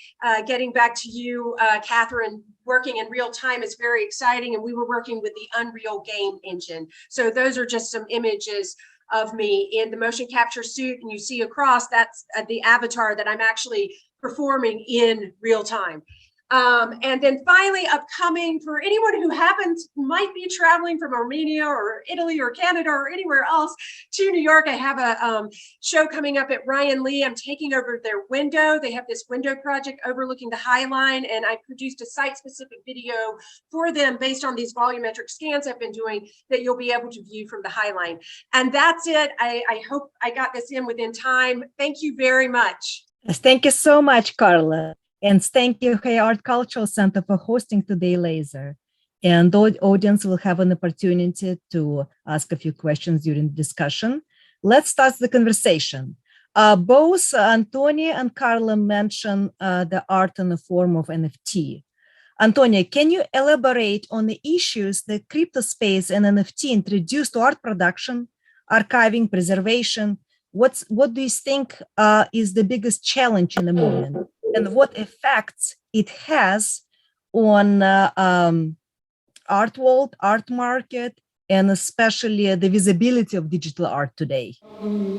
Getting back to you, Katherine, working in real time is very exciting, and we were working with the Unreal game engine. So those are just some images of me in the motion capture suit, and you see across, that's the avatar that I'm actually performing in real time. And then finally, upcoming, for anyone who might be traveling from Armenia or Italy or Canada or anywhere else to New York, I have a show coming up at Ryan Lee. I'm taking over their window. They have this window project overlooking the High Line, and I produced a site-specific video for them based on these volumetric scans I've been doing that you'll be able to view from the High Line. And that's it. I hope I got this in within time. Thank you very much. Yes, thank you so much, Carla. And thank you, HayArt Cultural Center, for hosting today Laser. And the audience will have an opportunity to ask a few questions during the discussion. Let's start the conversation. Both Antonio and Carla mentioned the art in the form of NFT. Antonio, can you elaborate on the issues that crypto space and NFT introduced to art production, archiving, preservation? What do you think is the biggest challenge in the moment, and what effects it has on art world, art market, and especially the visibility of digital art today?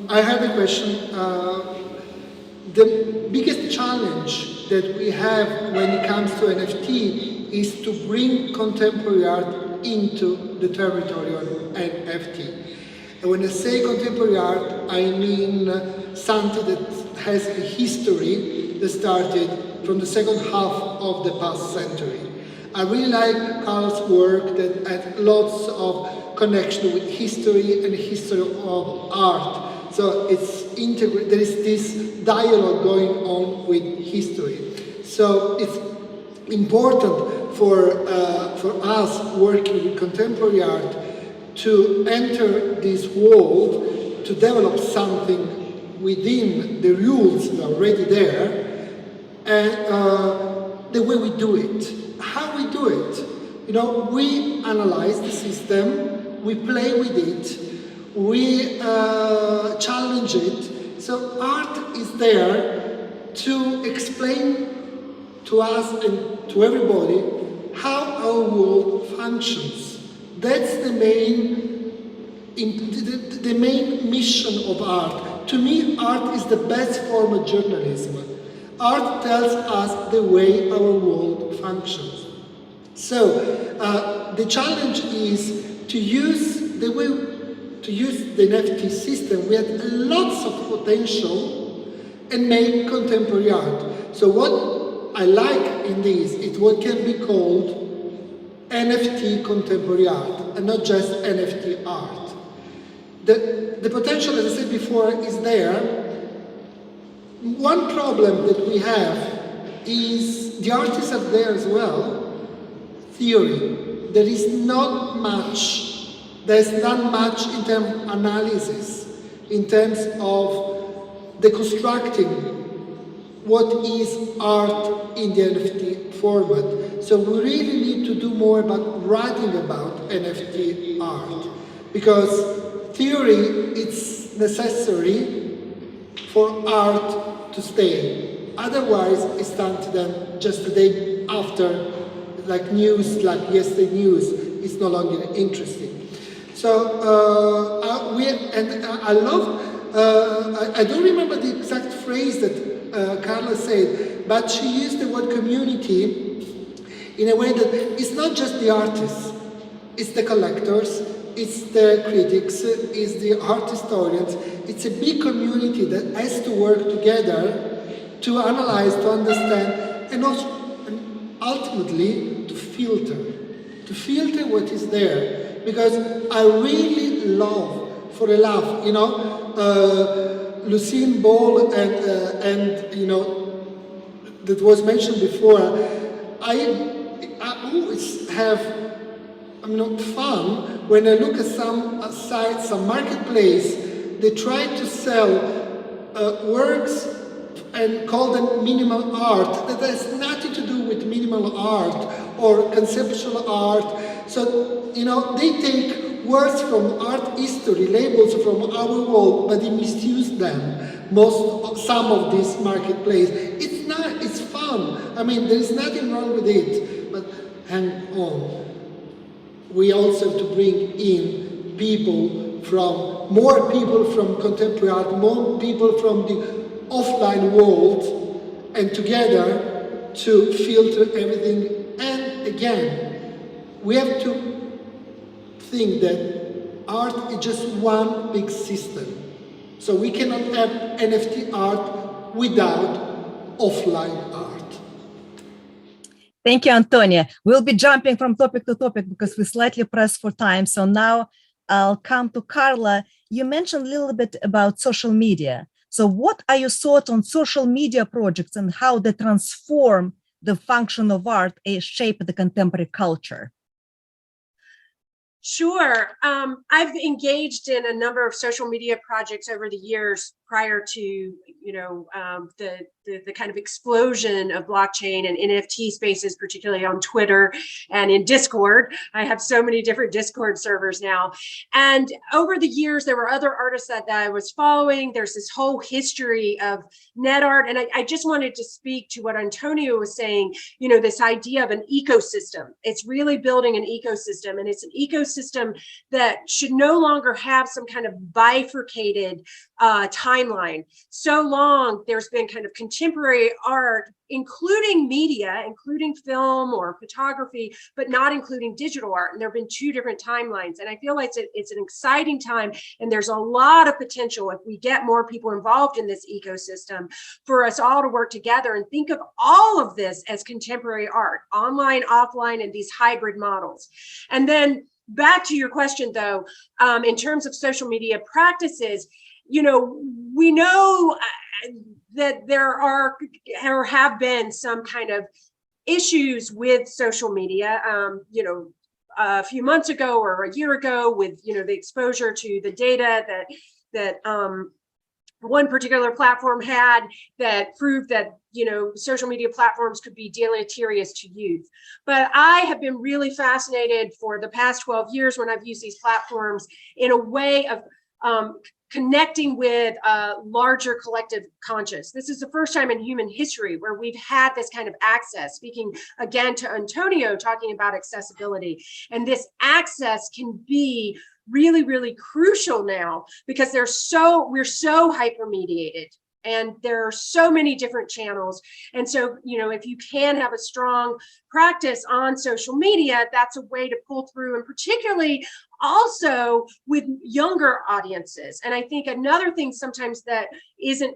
I have a question. The biggest challenge that we have when it comes to NFT is to bring contemporary art into the territory of NFT. And when I say contemporary art, I mean something that has a history that started from the second half of the past century. I really like Carl's work that had lots of connection with history and history of art. So it's integrated, there is this dialogue going on with history. So it's important for us working with contemporary art to enter this world, to develop something within the rules that are already there, and the way we do it, how we do it. You know, we analyze the system, we play with it, we challenge it. So art is there to explain to us and to everybody how our world functions. That's the main mission of art. To me, art is the best form of journalism. Art tells us the way our world functions. So the challenge is to use the NFT system. We had lots of potential and make contemporary art. So what I like in this is what can be called NFT contemporary art, and not just NFT art. The potential, as I said before, is there. One problem that we have is the artists are there as well. Theory. There's not much in terms of analysis, in terms of deconstructing what is art in the NFT format. So we really need to do more about writing about NFT art, because theory is necessary for art to stay. Otherwise, it's done to them just the day after, like news, like yesterday news, is no longer interesting. So I love. I don't remember the exact phrase that Carla said, but she used the word community in a way that it's not just the artists, it's the collectors, it's the critics, it's the art historians. It's a big community that has to work together to analyze, to understand, and also ultimately to filter what is there. Because I really love, for a laugh, Lucille Ball and that was mentioned before. I always have fun when I look at some sites, some marketplace. They try to sell works and call them minimal art that has nothing to do with minimal art or conceptual art. So they take words from art history, labels from our world, but they misuse them. Some of this marketplace. It's not. It's fun. I mean, there is nothing wrong with it. But hang on. We also have to bring in more people from contemporary art, more people from the offline world, and together to filter everything. And again, we have to think that art is just one big system. So we cannot have NFT art without offline art. Thank you, Antonia. We'll be jumping from topic to topic because we're slightly pressed for time. So now I'll come to Carla. You mentioned a little bit about social media. So what are your thoughts on social media projects and how they transform the function of art and shape the contemporary culture? Sure. I've engaged in a number of social media projects over the years prior to, the kind of explosion of blockchain and NFT spaces, particularly on Twitter and in Discord. I have so many different Discord servers now. And over the years, there were other artists that I was following. There's this whole history of net art. And I just wanted to speak to what Antonio was saying, this idea of an ecosystem. It's really building an ecosystem, and it's an ecosystem that should no longer have some kind of bifurcated timeline. So long, there's been kind of contemporary art, including media, including film or photography, but not including digital art. And there have been two different timelines. And I feel like it's an exciting time. And there's a lot of potential if we get more people involved in this ecosystem for us all to work together and think of all of this as contemporary art, online, offline, and these hybrid models. And then back to your question, though, in terms of social media practices, we know that there are or have been some kind of issues with social media, a few months ago or a year ago with, the exposure to the data that one particular platform had that proved that, social media platforms could be deleterious to youth. But I have been really fascinated for the past 12 years when I've used these platforms in a way of connecting with a larger collective conscious. This is the first time in human history where we've had this kind of access, speaking again to Antonio, talking about accessibility. And this access can be really, really crucial now because we're so hyper-mediated. And there are so many different channels. And so, you know, if you can have a strong practice on social media, that's a way to pull through, and particularly also with younger audiences. And I think another thing sometimes that isn't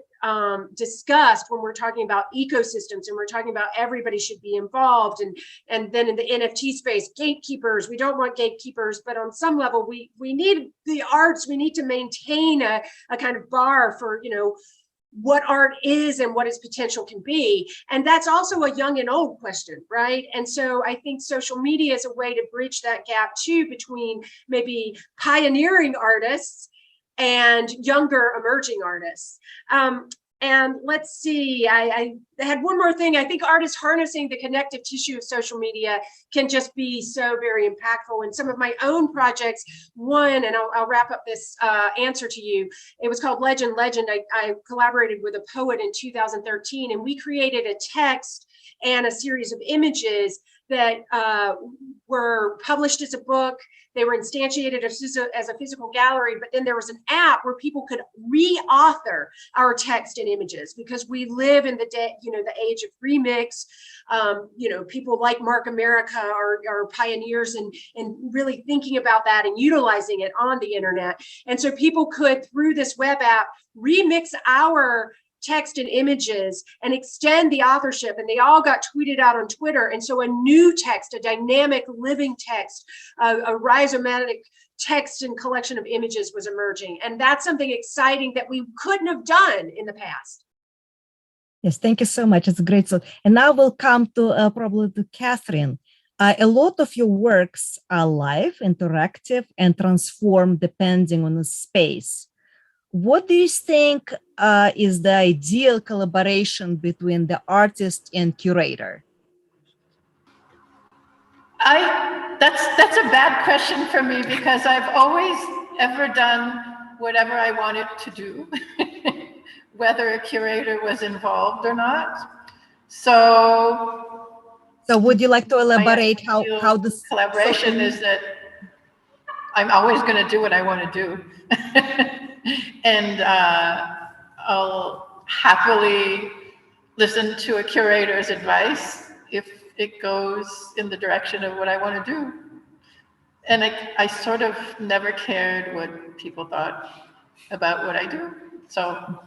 discussed when we're talking about ecosystems and we're talking about everybody should be involved, and then in the NFT space, gatekeepers, we don't want gatekeepers, but on some level we need the arts, we need to maintain a kind of bar for, you know, what art is and what its potential can be. And that's also a young and old question, right? And so I think social media is a way to bridge that gap too, between maybe pioneering artists and younger emerging artists. And let's see, I had one more thing. I think artists harnessing the connective tissue of social media can just be so very impactful. In some of my own projects, one, and I'll wrap up this answer to you, it was called Legend. I collaborated with a poet in 2013, and we created a text and a series of images that were published as a book. They were instantiated as a physical gallery, but then there was an app where people could re-author our text and images, because we live in the day, you know, the age of remix. You know, people like Mark America are pioneers in really thinking about that and utilizing it on the internet. And so people could, through this web app, remix our text and images and extend the authorship, and they all got tweeted out on Twitter. And so a new text, a dynamic living text, a rhizomatic text and collection of images was emerging. And that's something exciting that we couldn't have done in the past. Yes, thank you so much. It's great. So, and now we'll come to probably to Katherine. A lot of your works are live, interactive, and transform depending on the space. What do you think is the ideal collaboration between the artist and curator? That's a bad question for me, because I've always ever done whatever I wanted to do, whether a curator was involved or not. So would you like to elaborate how this collaboration is that I'm always going to do what I want to do. And I'll happily listen to a curator's advice if it goes in the direction of what I want to do. And I sort of never cared what people thought about what I do. So,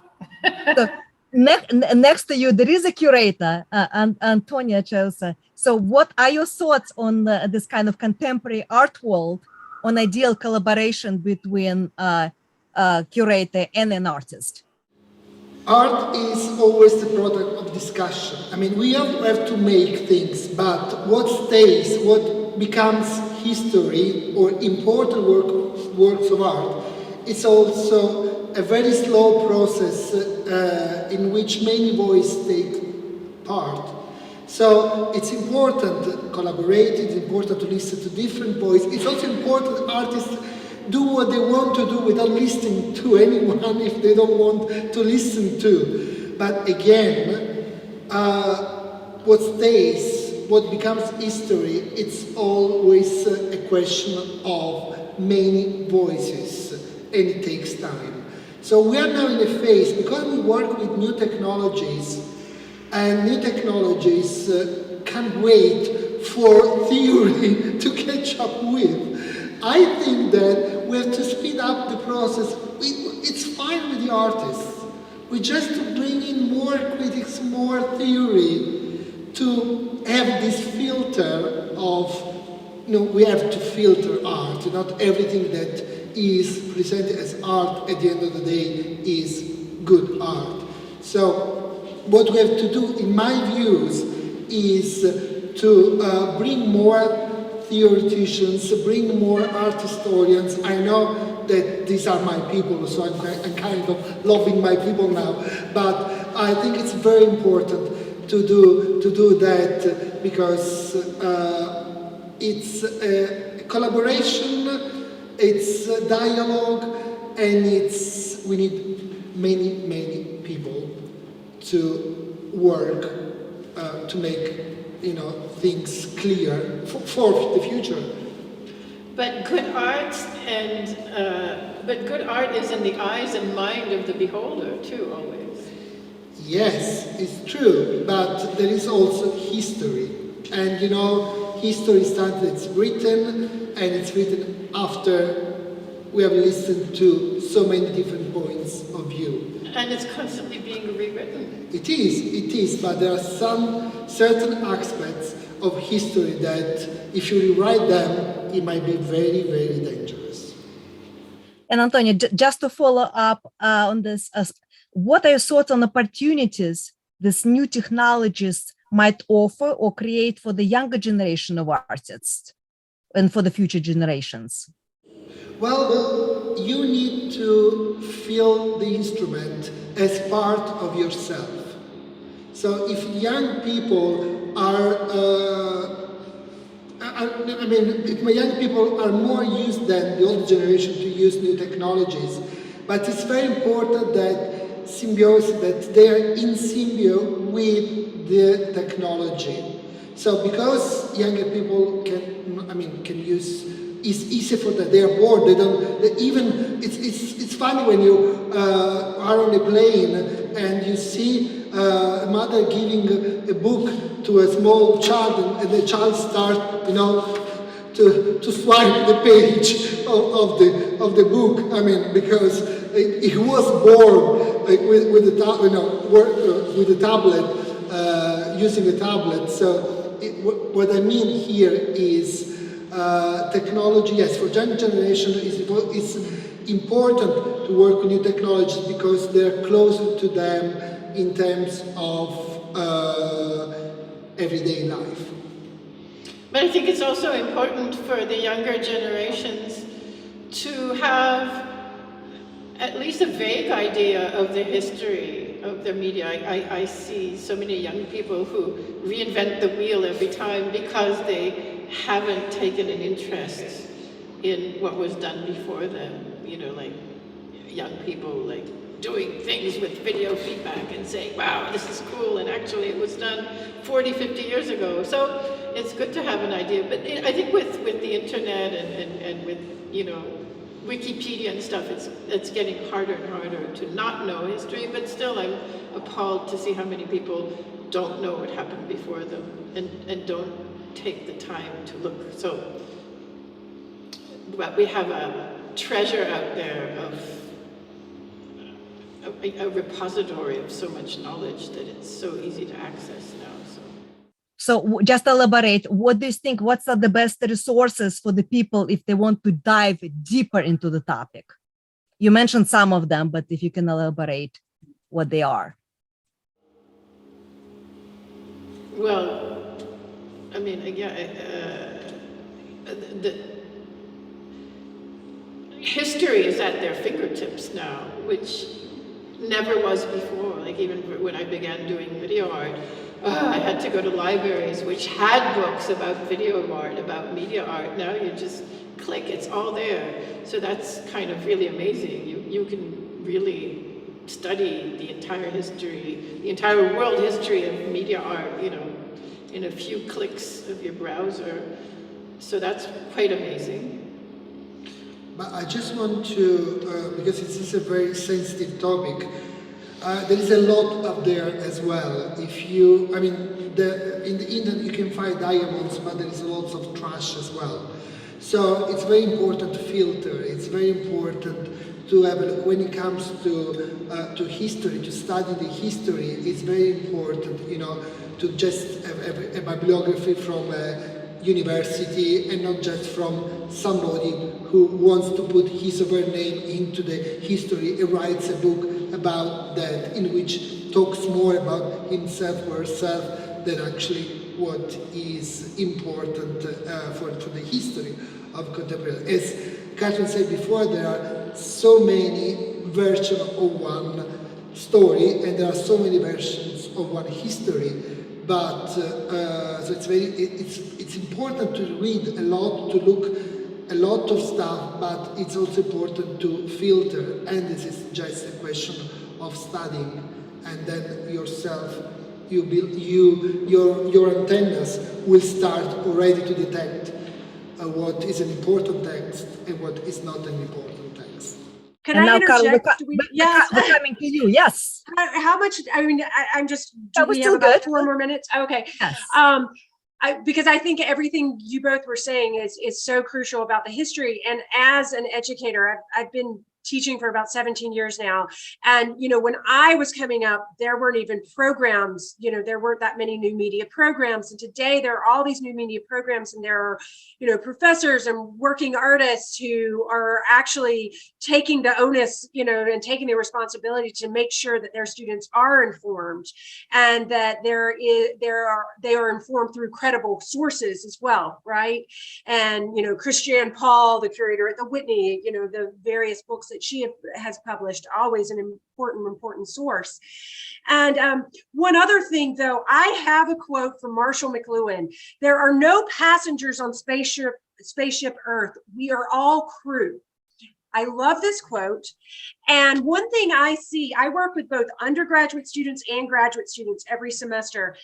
next to you, there is a curator, Antonio Gesua. So what are your thoughts on this kind of contemporary art world, on ideal collaboration between curator and an artist? Art is always the product of discussion. I mean, we have to make things, but what stays, what becomes history or important works of art, it's also a very slow process in which many voices take part. So it's important to collaborate, it's important to listen to different voices. It's also important artists do what they want to do without listening to anyone if they don't want to listen to. But again, what stays, what becomes history, it's always a question of many voices, and it takes time. So we are now in a phase, because we work with new technologies, and new technologies can't wait for theory to catch up with. I think that we have to speed up the process. It's fine with the artists. We just bring in more critics, more theory to have this filter of, you know, we have to filter art. Not everything that is presented as art at the end of the day is good art. So what we have to do, in my views, is to bring more theoreticians, bring more art historians. I know that these are my people, so I'm kind of loving my people now, but I think it's very important to do that, because it's a collaboration, it's a dialogue, and we need many people to work to make, you know, things clear for the future. But good art is in the eyes and mind of the beholder too, always. Yes, it's true, but there is also history. And you know, history is something that's written, and it's written after we have listened to so many different points of view. And it's constantly being rewritten. It is, but there are some certain aspects of history that if you rewrite them, it might be very, very dangerous. And Antonio, just to follow up on this, what are your thoughts on opportunities these new technologies might offer or create for the younger generation of artists and for the future generations? Well, you need to feel the instrument as part of yourself. So if young people if my young people are more used than the old generation to use new technologies, but it's very important that symbiosis, that they are in symbiosis with the technology. So because younger people can use, it's easier for them. They are bored. They don't it's funny when you are on a plane and you see a mother giving a book to a small child, and the child starts, to swipe the page of the book. Because he was bored with the tablet, using a tablet. So what I mean here is technology. Yes, for young generation, it's important to work with new technologies because they're closer to them in terms of everyday life. But I think it's also important for the younger generations to have at least a vague idea of the history of the media. I see so many young people who reinvent the wheel every time because they haven't taken an interest in what was done before them. Like young people like doing things with video feedback and saying, wow, this is cool, and actually it was done 40, 50 years ago. So it's good to have an idea. But I think with the internet and with, Wikipedia and stuff, it's getting harder and harder to not know history, but still I'm appalled to see how many people don't know what happened before them and don't take the time to look. So, but we have a treasure out there of a repository of so much knowledge that it's so easy to access now. So just elaborate, what do you think, what's the best resources for the people if they want to dive deeper into the topic? You mentioned some of them, but if you can elaborate what they are. Well, the history is at their fingertips now, which never was before. Like even when I began doing video art, I had to go to libraries which had books about video art, about media art. Now you just click, it's all there. So that's kind of really amazing. You can really study the entire history, the entire world history of media art, in a few clicks of your browser. So that's quite amazing. But I just want to, because this is a very sensitive topic, there is a lot up there as well. If you, in the internet you can find diamonds, but there is lots of trash as well. So it's very important to filter. It's very important to have, when it comes to history, to study the history, it's very important, to just have a bibliography from a university and not just from somebody who wants to put his or her name into the history and writes a book about that, in which talks more about himself or herself than actually what is important for the history of contemporary. As Katherine said before, there are so many versions of one story and there are so many versions of one history. But so it's important to read a lot, to look a lot of stuff, but it's also important to filter, and this is just a question of studying, and then yourself, your antennas will start already to detect what is an important text and what is not an important text. Can And I now, Carla, interject? Yes. we're coming to you. Yes. How much, I mean, I'm just, do That was we still have about good. 4 more minutes? Okay. Yes. Because I think everything you both were saying is so crucial about the history. And as an educator, I've been teaching for about 17 years now. And, you know, when I was coming up, there weren't even programs, you know, there weren't that many new media programs. And today there are all these new media programs, and there are, you know, professors and working artists who are actually taking the onus, you know, and taking the responsibility to make sure that their students are informed, and that they are informed through credible sources as well, right? And, you know, Christiane Paul, the curator at the Whitney, you know, the various books that she has published, always an important source. And one other thing, though, I have a quote from Marshall McLuhan: "There are no passengers on spaceship Earth. We are all crew." I love this quote. And one thing I see, I work with both undergraduate students and graduate students every semester,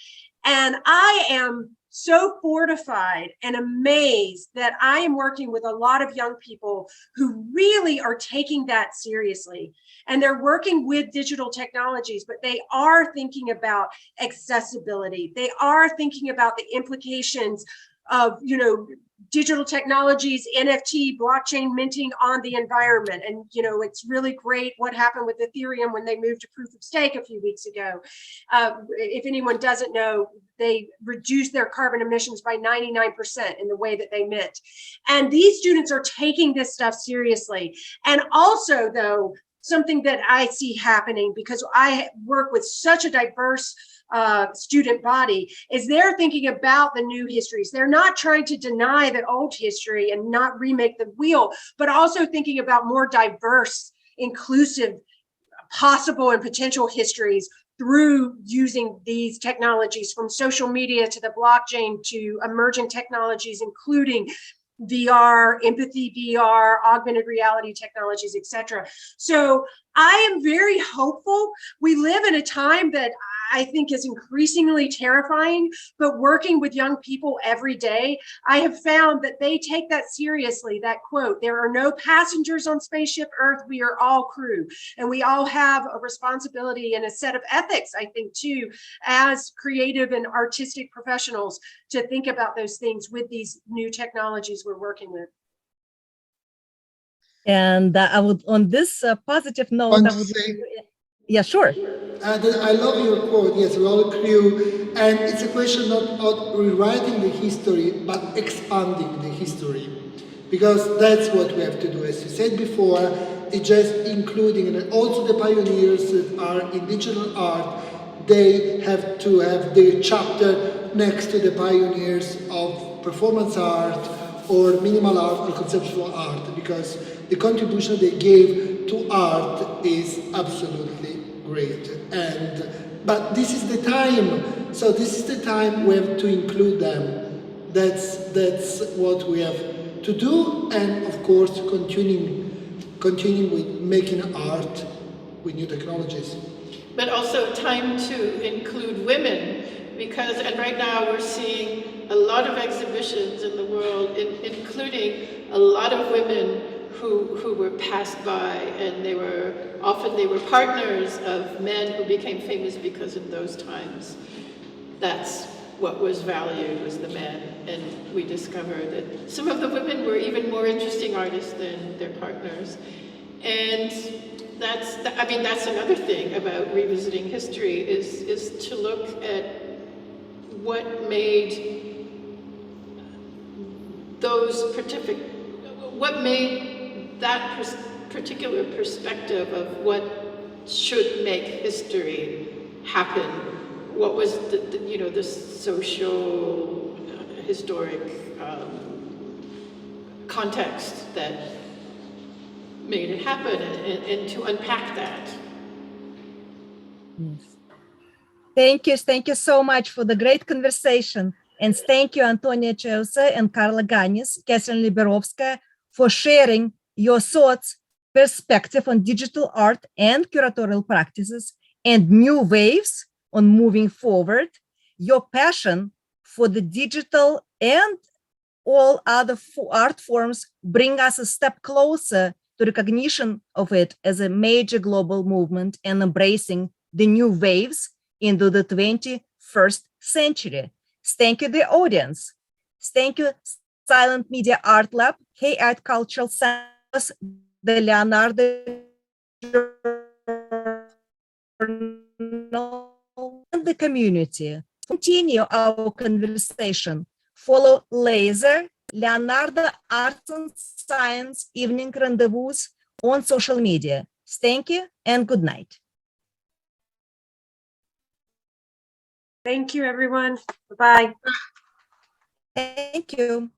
and I am so fortified and amazed that I am working with a lot of young people who really are taking that seriously. And they're working with digital technologies, but they are thinking about accessibility. They are thinking about the implications of, you know, digital technologies, NFT, blockchain minting on the environment. And, you know, it's really great what happened with Ethereum when they moved to proof of stake a few weeks ago. If anyone doesn't know, they reduced their carbon emissions by 99% in the way that they mint. And these students are taking this stuff seriously. And also, though, something that I see happening, because I work with such a diverse student body, is they're thinking about the new histories. They're not trying to deny the old history and not remake the wheel, but also thinking about more diverse, inclusive, possible and potential histories through using these technologies, from social media to the blockchain to emerging technologies, including VR, empathy VR, augmented reality technologies, etc. So I am very hopeful. We live in a time that I think is increasingly terrifying, but working with young people every day, I have found that they take that seriously, that quote: "There are no passengers on spaceship Earth, we are all crew." And we all have a responsibility and a set of ethics, I think, too, as creative and artistic professionals, to think about those things with these new technologies we're working with. And I would, on this positive note, I would, yeah, sure. I love your quote. Yes, we're all crew, and it's a question not of rewriting the history, but expanding the history, because that's what we have to do. As you said before, it's just including, and also the pioneers that are in digital art, they have to have their chapter next to the pioneers of performance art or minimal art or conceptual art, because the contribution they gave to art is absolutely great. But this is the time. So this is the time we have to include them. That's what we have to do, and of course continuing with making art with new technologies. But also time to include women, because, and right now we're seeing a lot of exhibitions in the world, including a lot of women who were passed by, and they were partners of men who became famous, because in those times that's what was valued, was the men. And we discovered that some of the women were even more interesting artists than their partners. And that's another thing about revisiting history, is to look at what made that particular perspective of what should make history happen. What was the social, historic context that made it happen, and to unpack that. Yes. Thank you so much for the great conversation. And thank you, Antonio Gesua and Carla Gannis, Katherine Liberovskaya, for sharing your thoughts, perspective on digital art and curatorial practices and new waves on moving forward, your passion for the digital and all other art forms bring us a step closer to recognition of it as a major global movement and embracing the new waves into the 21st century. Thank you, the audience. Thank you, CYLAND Media Art Lab, HayArt Cultural Center, the Leonardo Journal, and the community. Continue our conversation. Follow Laser, Leonardo Arts and Science Evening Rendezvous on social media. Thank you and good night. Thank you, everyone. Bye-bye. Thank you.